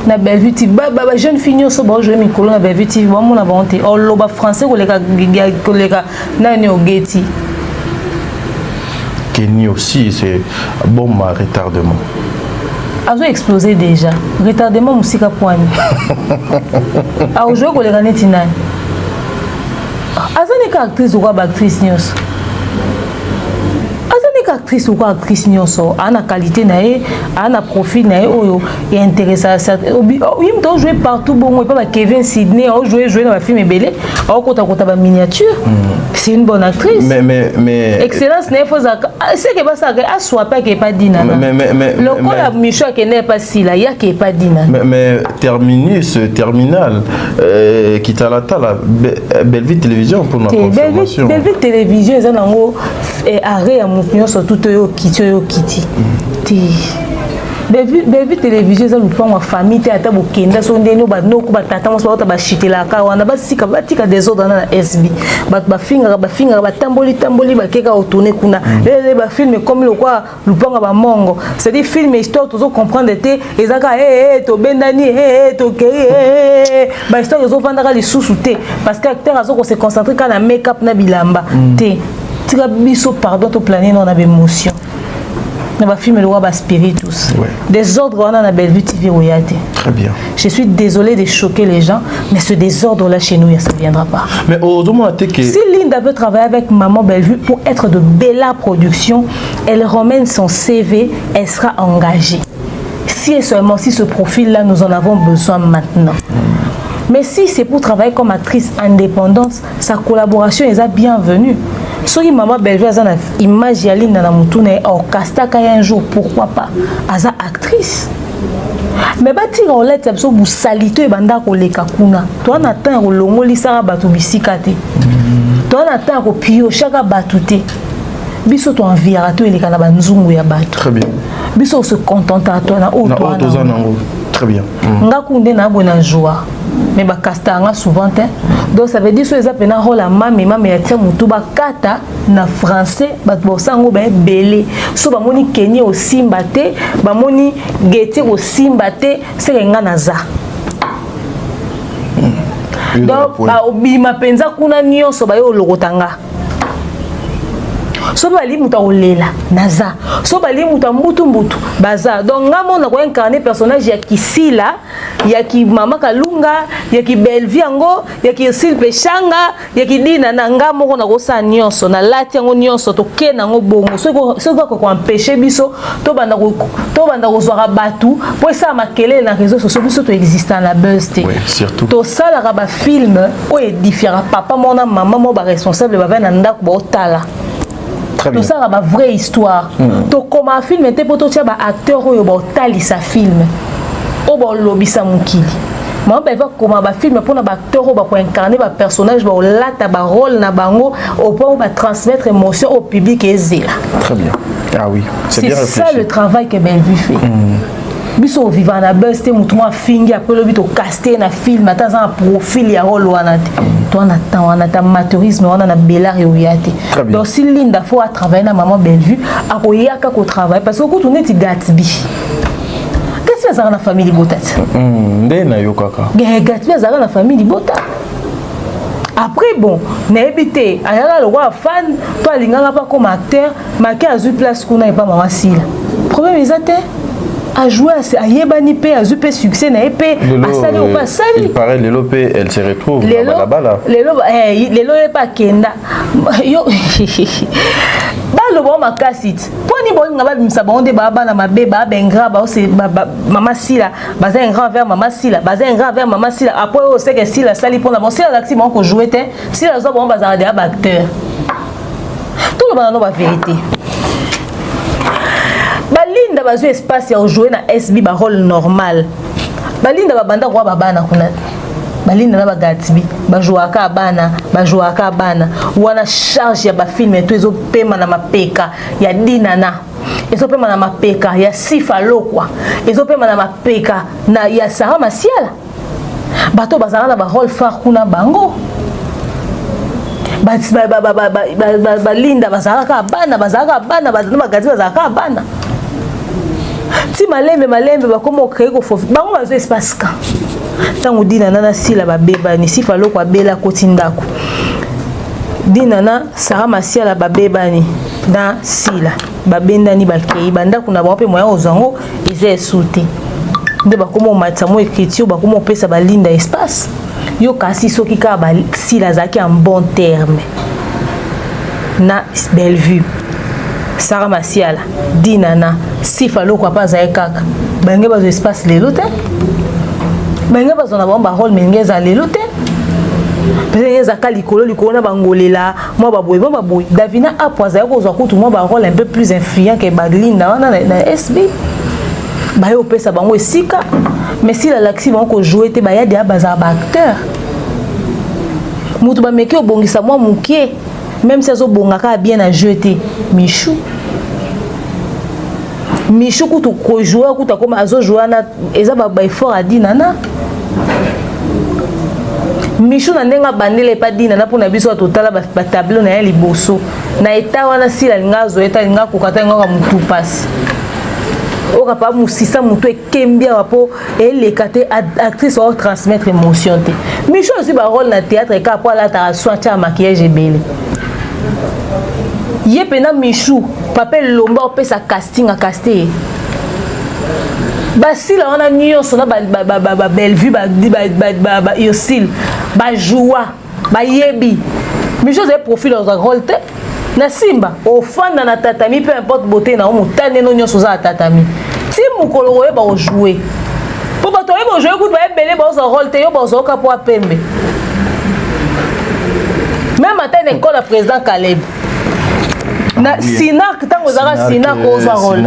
na Bellevue TV ba jeune fille so ba jouer mikolo na Bellevue TV ba mona ba honte o loba français koleka nani o geti. Kenny aussi c'est bon ma retardement. Azo explosé déjà. Retardement musika poani. A jouer koleka neti nani. Azani ka actrice ou ka actrice nyos. Azani ka actrice ou ka actrice nyos ana qualité na e, ana profil na e oyo et intéressant ça. Il doit jouer partout bon pas Kevin Sidney, on jouer dans la film belé, on kota ba miniature. C'est une bonne actrice. Mais excellence n'est pas ça. C'est que pas ça que soit pas que pas dina. Mais le quoi la Micho qui n'est pas si là, il y a qui pas dina. Mais terminus terminal qui t'a la Bellevue télévision pour notre information. Bellevue télévision ils ont arrêt à mon sur tout yo kiti. Bellevue télévision ils ont pour ma famille te ata bokenda so ndeno ba noko ba tata mo ba chitela ka wana ba sika batika des ordres na SB ba finga ba tamboli ba keka autourner kuna les ba film comme le quoi lupanga ba mongo c'est des films histoire tous comprendre te ezaka to bendani to kei ba histoire zo vandaka les sous-souté parce que acteur azo se concentrer quand na make up na bilamba te tika biso pardon to planer on a émotion. Film le roi spiritus. Des ordres on a na Bellevue TV oyate. Très bien. Je suis désolé de choquer les gens, mais ce désordre là chez nous, ça ne viendra pas. Mais au moment que si Linda veut travailler avec Maman Bellevue pour être de Bella Production, elle ramène son CV, elle sera engagée. Si et seulement si ce profil là nous en avons besoin maintenant. Mais si c'est pour travailler comme actrice indépendante, sa collaboration est bienvenue. Si Maman Bellevue a une image de Linda na mutune au castaka un jour, pourquoi pas? Aza actrice. Mais bati rolette ça bu salito e banda ko leka kuna. Toi na temps ko longoli sara batu bisika te. Toi na temps ko pio chaka batu te. Biso to enviara to eleka na banzungu ya batu. Très bien. Biso se contenta toi na o toi na. Très bien. Nga kunde na bona joie. Mais ba kastanga souvent te. Donc ça veut dire que ça pena rôle mami ya tia mutu ba kata na français ba bosango ba belé. So ba moni Kenya au simbate, ba moni Geti au simbate, c'est nga naza. Donc ba obima penza kuna nyonso ba yo lokotanga. So bali muta olela naza so bali muta mbutu baza donc ngamo na ko incarner personnage ya Kisila ya ki Mama Kalunga ya ki Bellevue yango ya ki Silpe Shanga ya ki Dina na ngamo ko na ko sa nyonso na lati yango nyonso to ke na ngo bongo so ko empêcher biso to banda ko zwara batu po ça makele na réseaux sociaux biso to existant na buzz te surtout to ça la ba film o édifiera papa mona maman mo ba responsable ba na ndako bo tala. Tout ça a une vraie histoire. Donc comme un film était pour toi acteur ou un tali sa film. Ou un lobby sa mukili. Moi ben comme un film pour un acteur ou pour incarner un personnage ou là ta rôle na bango au point où va transmettre émotion au public et zéla. Très bien. Ah oui. C'est bien réfléchi. Ça le travail que Bellevue fait. Biso vivant na buzz te mutu ma fingi après le bito casté na film ata za profil ya rôle wana te toi on a ta amateurisme on a na Bella yoyate donc si Linda faut travailler na Maman Bellevue akoyaka ko travailler parce que ko tourner ti Gatsby za na famille botat ndena yo kaka Gatsby za na famille botat après bon na habité ayala le roi fan toi linganga pas comme acteur marqué à une place kuna et pas Maman Sila problème exact. a joué à Yebani P, a joué succès na épée, a salé ou pas salé. Il paraît Lelo P, elle se retrouve là-bas là. Lelo est pas Kenda. Yo, ba le bon makasit. Poni bon ngaba bimsa ba onde ba na mabe ba bengra ba c'est maman Sila, ba un grand vers maman Sila, ba un grand vers maman Sila. Après on sait que Sila sali pour la bon Sila l'axi bon ko jouer té. Sila zo bon bazar des acteurs. Tout le monde a vérité. Balinda bazo espace ya jouer na SB ba rôle normal. Balinda ba banda kwa babana kuna. Balinda na ba Gatsby ba jouaka bana, wana charge ya ba film et ezo pema na mapeka ya Dinana. Ezo pema na mapeka ya Sifa Lokwa. Ezo pema na mapeka na ya Sarah Masiala. Bato bazala na ba rôle phare kuna bango. Balinda bazalaka bana Gatsby bazalaka bana. Ti malembe bakoma créer ko fofu bango bazo espace ka tango Dinana na Sila babeba ni Sifa Lokwa bela kotindako Dinana Sarah Masiala babeba ni na Sila babenda ni bakei banda kuna ba pe moya ozango eze souté nde bakoma matsa mo écriture bakoma pesa balinda espace yo kasi soki ka ba Sila zaki en bon terme na Bellevue Sarah Masiala, Dinana, Sifa Lokwa pas à kaka. Benge bazo espace lelo te. Benge bazo na bomba rôle mengeza lelo te. Benge za kalikolo na bangolela, moi baboy. Davina a poza ko zo kutu moi ba rôle un peu plus influent que Balinda na SB. Ba yo pesa bango esika, mais si la laxi bango ko jouer te ba ya dia baza ba acteur. Mutu ba meki obongisa moi mukie. Même si Zobongaka a bien à jeter, Michou kutu ko jouer kuta comme azo jouer na eza ba fort à Dinana. Michou na ndenga bandele pa Dinana pour na biso total ba tableau na liboso. Na eta wana Sila lingazo eta linga kokata ngaka mutu passe. Oka pa musisa mutu ekembia wapo elekate actrice au transmettre émotion te. Michou aussi ba rôle na théâtre ka po la ta soin cha maquillage belé. Yé pena Michou, papa lomba opé sa casting à caster. Basila on a mis on a Bellevue ba yosil ba joua ba yebi. Michou c'est profil dans un rôle te. Na simba au fan na tatami peu importe beauté na o mutane no nyoso za tatami. Ti mukolo oye ba jouer. Po ba to e ba jouer ku ba belé ba zo rôle te yo ba zo ka po apembe. Même à telle école le président Caleb. Na Sinac tango zara Sinac ozo rôle.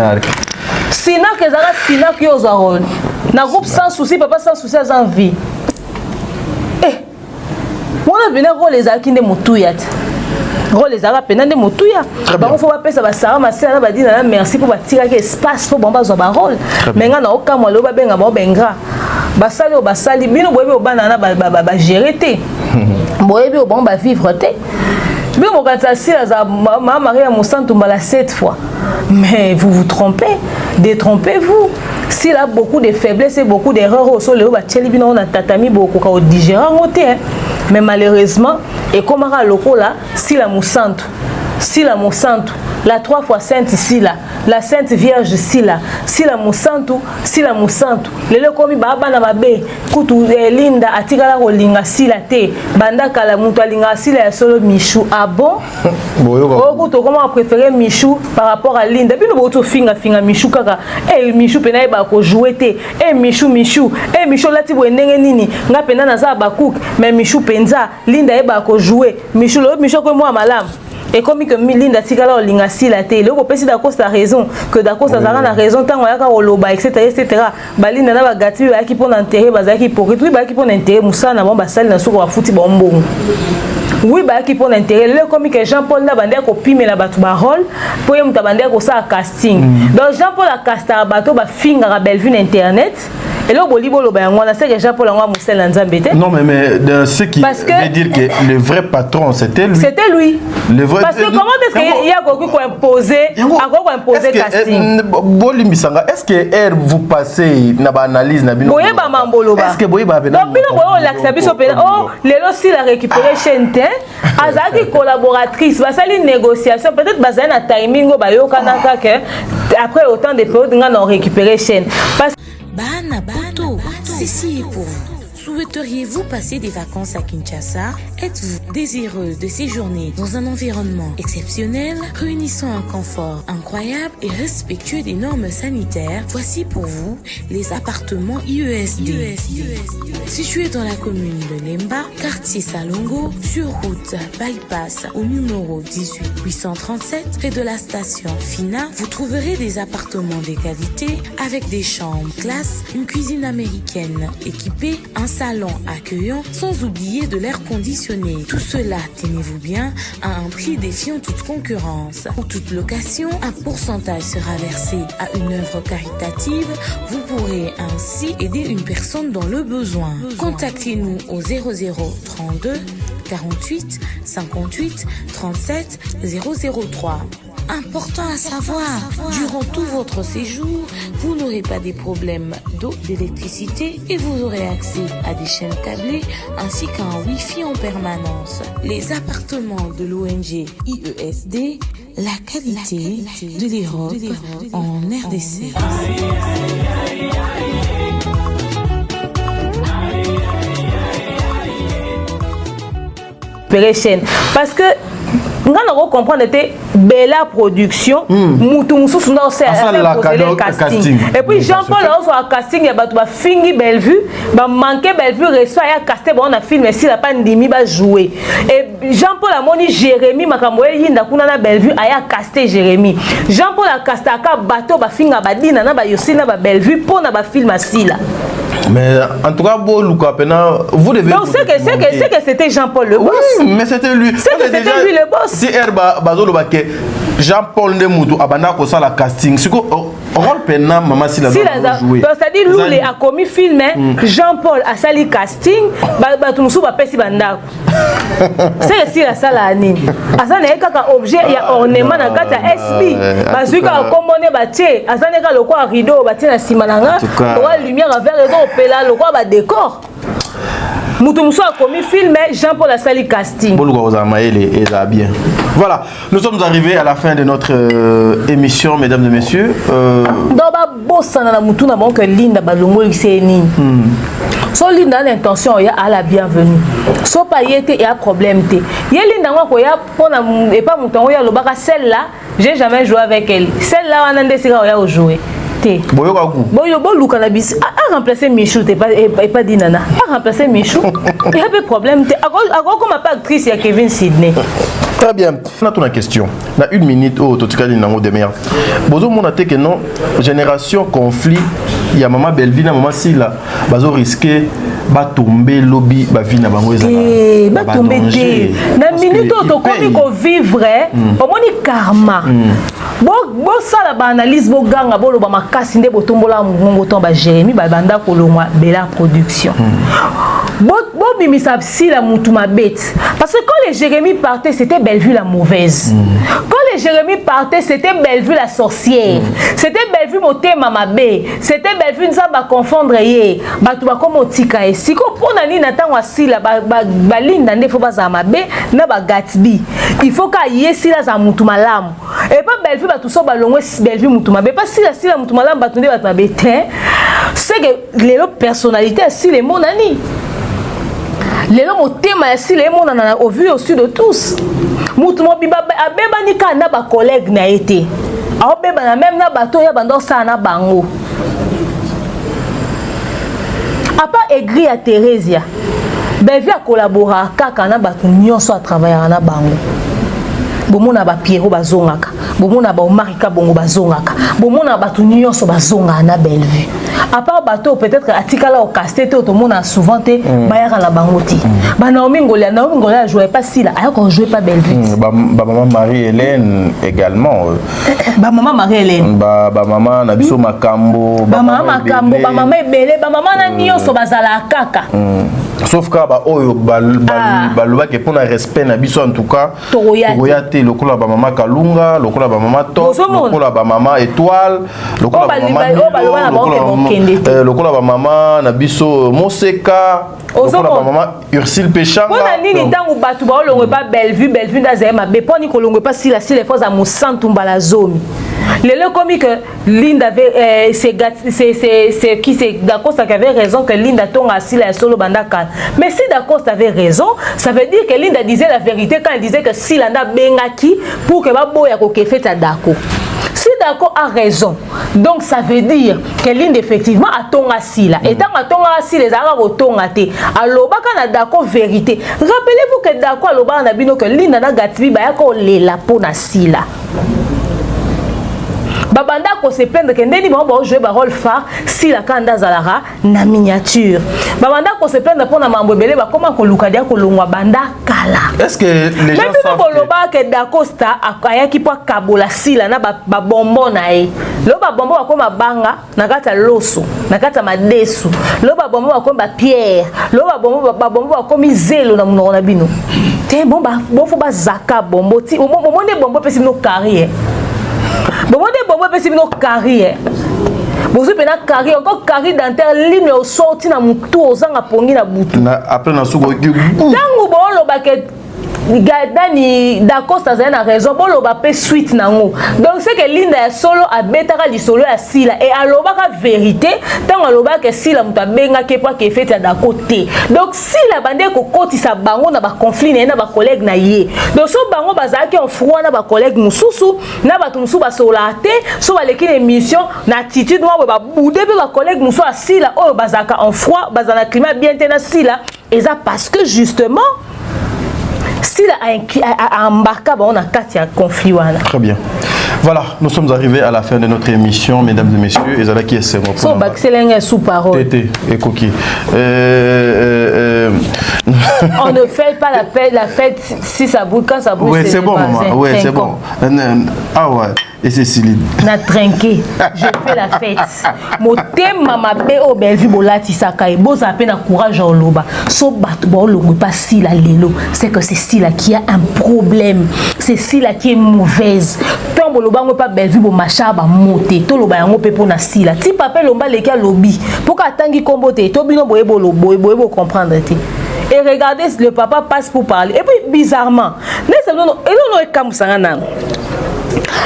Sinac zara Sinac ozo rôle. Na groupe sans souci papa sans souci en vie. Eh. On a bien rôle les akinde mutuyat. Rôle les arabes penande mutuya. Ba on faut pas pesa ba Sarah Masiala ba Dinana merci pour ba tira que espace pour bomba zo ba rôle. Mais nga na okamwa lo ba benga ba benga. Basali bino boyebi obana ba gérer te. Boyebi bon ba vivre te. Mais mon gars Sila za ma Maria Mosantu mbala 7 fois. Mais vous vous trompez, détrompez-vous. S'il a beaucoup de faiblesses et beaucoup d'erreurs au sol, ba tcheli bino na tatami beaucoup ka digérer ngote. Mais malheureusement et comme à lokola Sila Mosantu la 3 fois sainte Sila, la sainte vierge Sila Mosantu, lelo komi baba na mabe kutu Linda atikala kolinga Sila te banda kala mutu alinga Sila ya solo Michou. Ah bon? Kutu comment préférer Michou par rapport à Linda bino boto finga Michou kaka Michou pena ba ko jouer te Michou lati bo ndenge nini nga pena na za ba cook mais Michou penza Linda e ba ko jouer Michou ko moi malam. Et comme que Linda Tikala Olinga Sila te, le popesi d'Acosta a raison, que d'Acosta a raison, tant qu'on a oloba, etc. Balinda na bagati, qui pour l'enterrer, bazaki pour oui, qui pour l'enterrer, Moussa n'a pas sali na souko a fouti bombo. Oui, qui pour l'enterrer, le comme que Jean-Paul n'a bandé ko pime la batu barol, pour y mouta bandé ko sa casting. Donc Jean-Paul a casté à bateau, ba finga à Bellevue internet. Et là, c'est que Jean-Paul a Moussel Nzambete. Non, mais ce qui veut dire que le vrai patron, c'était lui. C'était lui. Le vrai... Parce que comment est-ce qu'il y a imposé casting? Est-ce que vous passez dans l'analyse? Est-ce que vous avez a récupéré chaîne Azaki collaboratrice, une négociation, peut-être basée na timing après autant de périodes on a récupéré chaîne. Bana Poto, ceci est pour vous. Souhaiteriez-vous passer des vacances à Kinshasa? Êtes-vous désireux de séjourner dans un environnement exceptionnel, réunissant un confort incroyable et respectueux des normes sanitaires? Voici pour vous les appartements IESD. Situés dans la commune de Lemba, quartier Salongo, sur route Bypass au numéro 18 837, près de la station Fina, vous trouverez des appartements de qualité avec des chambres classe, une cuisine américaine équipée, un salon accueillant, sans oublier de l'air conditionné. Tout cela, tenez-vous bien, à un prix défiant toute concurrence. Pour toute location, un pourcentage sera versé à une œuvre caritative. Vous pourrez ainsi aider une personne dans le besoin. Contactez-nous au 0032 48 58 37 003. Important à savoir, durant tout votre séjour, vous n'aurez pas des problèmes d'eau, d'électricité et vous aurez accès à des chaînes câblées ainsi qu'à un Wi-Fi en permanence. Les appartements de l'ONG IESD, la qualité de l'Europe en RDC. Parce que nous allons comprendre que Bella Production, Moutou casting. Et puis Jean-Paul a casting, il y a Fingi Bellevue, manqué Bellevue, respect, il y a casté, on a filmé, si la pandémie va jouer. Et Jean-Paul a moni Jérémy, Makamoye, Yinda Kuna Bellevue, a casté Jérémy. Jean-Paul a casté un bateau, Finga Badina, Yosina Bellevue, pour na film assis là. Mais en tout cas, vous devez. Donc c'est que c'était Jean-Paul le boss. Oui, mais c'était lui. C'est que c'était lui le boss. Si Jean-Paul Ndemoutou abanda ko la casting. C'est quoi rôle pena maman si la jouer. Donc c'est-à-dire Loulé a commis film Jean-Paul a sali casting, Batumsu ba pesi banda. C'est si la salle anime. Asana kaka objet ya ornement na kata SB. Bazuka komone batie, asana ka lokwa rideau batie na simananga. Wa lumière avec le quoi ba décor. Moutoumso a commis film, Jean-Paul a sali casting. Bien. Voilà, nous sommes arrivés à la fin de notre émission, mesdames et messieurs. So Linda l'intention ya à la bienvenue. So pas yété y a problème té. Yé Linda ko ya pona et pas mouton ya lobaka celle-là, j'ai jamais joué avec elle. Celle-là on a décidé ya jouer. Boyo kaku. Boyo bolu cannabis a remplacé Michou t'es pas dit nana. A remplacé Michou. Il y a pas de problème té. Ako comme pas actrice ya Kevin Sidney. Très bien. On a une question. Na 1 minute au totika linango de mer. Bozo mona te que non génération conflit il y a maman Belleville maman Sila bazo risquer ba tomber lobby ba vie na bango ezala. Ba tomber té. Na minute to komi ko vivre au moni karma. Bo sala ba analyse bo ganga bo lo ba makasi nde botombola mungo to ba Jérémy ba banda kolongwa Bella Production. Bo bimisa si la mutuma bête parce que quand les Jérémy partaient c'était Bellevue la mauvaise. Quand les Jérémy partaient c'était Bellevue la sorcière. C'était Bellevue motema mabe. C'était Bellevue nzamba confondre yé. Batu ba komo tika e siko pona ni natangwa sila ba linda ndefo baza mabe na ba Gatsby. Il faut ka yesi la za mutuma lamu. Et pas Bellevue ba tout so ba longwe Bellevue mutuma be pas sila mutuma lamu batunde ba mabe. C'est que les personnalités si les monani. Les hommes au thème si les gens au vu au sud de tous. Moutouma biba abeba ni kana ba collègue na été. A beba na même na bateau ya bando sa na bango. A pas aigri à Thérésia. Bellevue a collaboré kaka na batu nyonso a travailler na bango. Bomona ba Pierrot bazongaka. bomona ba Marika bongo bazongaka bomona batu nyonso bazonga na Bellevue à part bateau peut-être atikala au castet automona souvent te bayaka la bangoti ba Naomi Ngolia jouait pas si là ayako jouer pas Bellevue ba maman Marie-Hélène également ba maman Marie-Hélène ba maman na biso makambo ba maman ebele ba maman na nyonso bazala kaka sauf ka ba oyo baloba ke pona respect na biso en tout cas toyate lokola ba maman Kalunga lokola ba maman Top lokola ba maman Étoile lokola ba maman lokola ba maman na biso Moseka lokola ba maman Ursule Péchanga pona nini tangu batu ba olongwe pas Bellevue ndazema be poni ko longwe pas si les forces à Mosantu mbala zomi le commis que Linda avait c'est qui c'est Dacosta qui avait raison que Linda tonga assis la solo bandaka mais si Dacosta avait raison ça veut dire que Linda disait la vérité quand elle disait que si Landa bengaki pour que baboya ko kefeta Dako si Dako a raison donc ça veut dire que Linda effectivement a tonga assis là et tant a tonga assis les ara ko tonga te aloba kana Dako vérité rappelez-vous que Dako aloba na bino que Linda na gatibi ba ya ko lela pona sila babanda ko se plaindre que ndeni ba jouer ba rôle phare si la kanda zalara na miniature babanda ko se plaindre pour na mambo belé ba comment ko luka dia ko longwa banda kala est-ce que les gens savent que Dacosta ayaki po kabola sila na ba bombo na e lo ba bombo ba ko mabanga na kata loso na kata madesu lo ba bombo ba ko ba pierre lo ba bombo ba ko mizelo na munona bino te bomba bofo ba zaka bombo ti o monde bombo pesi no carrière bon des bonbons pesi no carrière bozu pena carrière encore carrière dentaire ligne au sorti na mutu ozanga pongi na butu après na suko tangu bolo baket Gadani Dacosta a raison pour le suite nango donc c'est que Linda solo a betaka li solo ya sila et aloba ka vérité tant aloba que sila muta benga ke pa ke fait da côté donc si la bande ko koti sa bango na ba conflit na ba collègue na ye donc so bango bazaki en froid na ba collègue mususu na ba tumsu ba solate so ba leki émission na attitude wa ba boudé ba collègue musu a sila o bazaka en froid bazana climat bien tena sila et ça parce que justement s'il a embarqué, on a quatre conflits. Très bien. Voilà, nous sommes arrivés à la fin de notre émission, mesdames et messieurs. Et Zala qui est c'est mon son bac, c'est sous parole. Tété et coquille. On ne fait pas la fête si ça bouge, quand ça bouge. Oui, c'est bon, maman. Oui, c'est bon. Ah ouais. Et c'est Céline. Na trinqué. Je fais la fête. Mon thème mama be au Bellevue bolati sakai. Bon ça peine courage en loba. So bat bon le pas si la lelo. C'est que c'est si là qui a un problème. C'est si là qui est mauvaise. Tant bon loba on pas Bellevue bon macha ba monter. To loba yango pe pour na si là. Ti papa lomba le ka lobby. Pour ka tangi kombote. To bino boye bo comprendre te. Et regardez le papa passe pour parler. Et puis bizarrement, n'est-ce non et non est comme ça nan.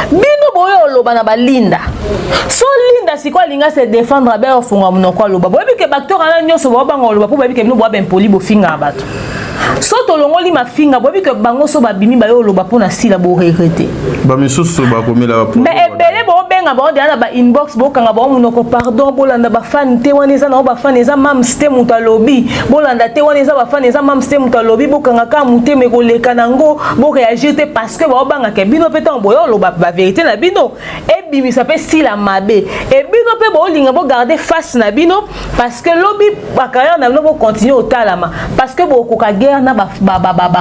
Bino boyo loba na ba Linda. So Linda si quoi linga se défendre ba ofunga munoko loba. Boyebi ke bakteur ana nyoso ba bango loba pour boyebi ke bino bo ben poli bo finga bato. So to longoli ma finga boyebi ke bango so ba bimi ba yo loba pour na sila bo regretter. Ba misusu ba komela ba. Mais ebele bo benga ba on ba inbox bo kanga ba munoko pardon bolanda ba fan te waneza na ba fan eza mam system mutalobi. Bolanda te waneza ba fan eza mam system mutalobi bo kanga ka muteme ko leka nango bo réagir te parce que ba banga ke bino petan boyo ba vérité na bino et bimi ça peut si la mabe et bino pe bo linga bo garder face na bino parce que lobi ba carrière na bino bo continuer au talama parce que bo ko ka guerre na ba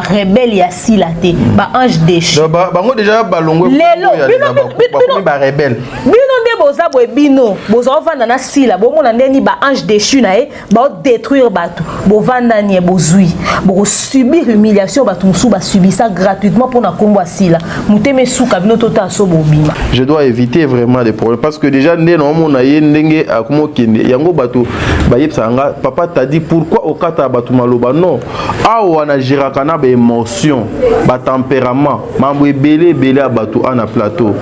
rebelle ya si la te ba ange déchu bango déjà balongo bino ba rebelle bino nde boza bo bino boza vanda na si la bo mona ndeni ba ange déchu na e ba détruire bato bo vanda ni bo zui bo subir humiliation bato musu ba subir ça gratuitement pour na kombo si la muteme suka bino tota so bo bima. Je dois éviter vraiment des problèmes parce que déjà ndé no mona ye ndenge akomo kende yango bato ba yebsanga papa t'a dit pourquoi okata bato maloba non awa na jiraka na ba émotion ba tempérament mambo ebele a bato ana plateau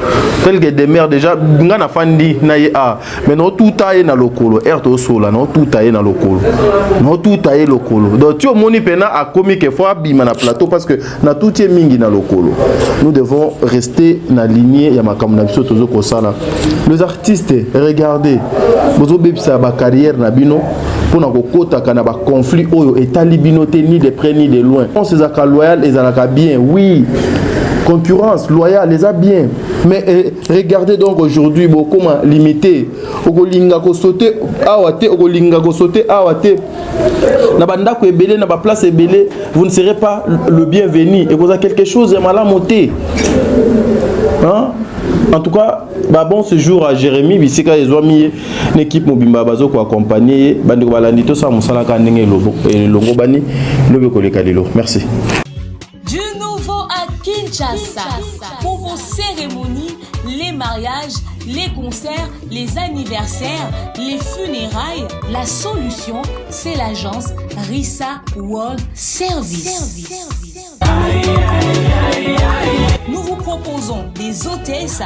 tel que des mères déjà nga na fandi na ye a mais non tout aye na lokolo erto sola non tout aye na lokolo non tout aye lokolo donc tu moni pena a komi ke fois bima na plateau parce que na tout est mingi na lokolo nous devons rester na lignée ya makambo na biso tozo ko sala les artistes regardez bozo bebisa ba carrière na bino pona ko kota kana ba conflit oyo etali bino te ni de près ni de loin on se zaka loyal et zalaka bien oui concurrence loyale, les a bien. Mais regardez donc aujourd'hui, beaucoup limité. Ogolinga ko sauter awate, ogolinga ko sauter awate. Na banda ko ebele, na ba place ebele, vous ne serez pas le bienvenu. Et vous avez quelque chose de mal à monter. Hein? En tout cas, bon séjour à Jérémy. Bisika ils ont mis une équipe mobimba bazo ko accompagner. Bandi ko balandi to sa musala ka ndenge longo bani lobe ko lekalelo. Merci. Du nouveau à Kinshasa pour vos cérémonies, les mariages, les concerts, les anniversaires, les funérailles. La solution, c'est l'agence Rissa World Service. Nous vous proposons des hôtesses,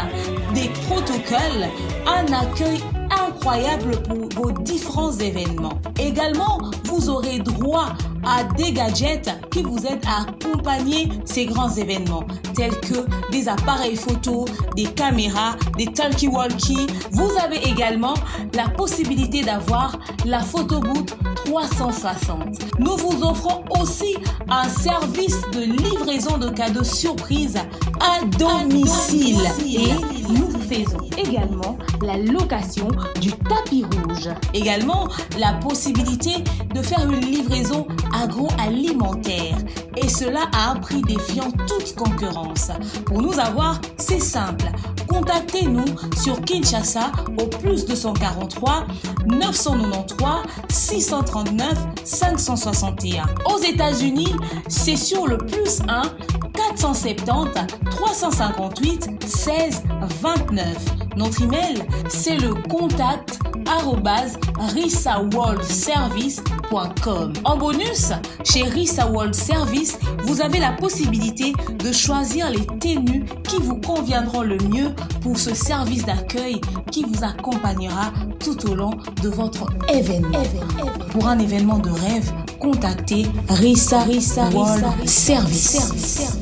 des protocoles, un accueil incroyable pour vos différents événements. Également, vous aurez droit à des gadgets qui vous aident à accompagner ces grands événements, tels que des appareils photo, des caméras, des talkie-walkie. Vous avez également la possibilité d'avoir la photo booth 360. Nous vous offrons aussi un service de livraison de cadeaux surprises à domicile. Et nous faisons également la location du tapis rouge. Également, la possibilité de faire une livraison agroalimentaire. Et cela à un prix défiant toute concurrence. Pour nous avoir, c'est simple. Contactez-nous sur Kinshasa au plus 243 993 639 561. Aux États-Unis, c'est sur le plus 1 470 358 16 29. Notre email, c'est le contact@rissaworldservice.com. En bonus, chez Rissa World Service, vous avez la possibilité de choisir les tenues qui vous conviendront le mieux pour ce service d'accueil qui vous accompagnera tout au long de votre événement. Pour un événement de rêve, contactez Rissa World Service.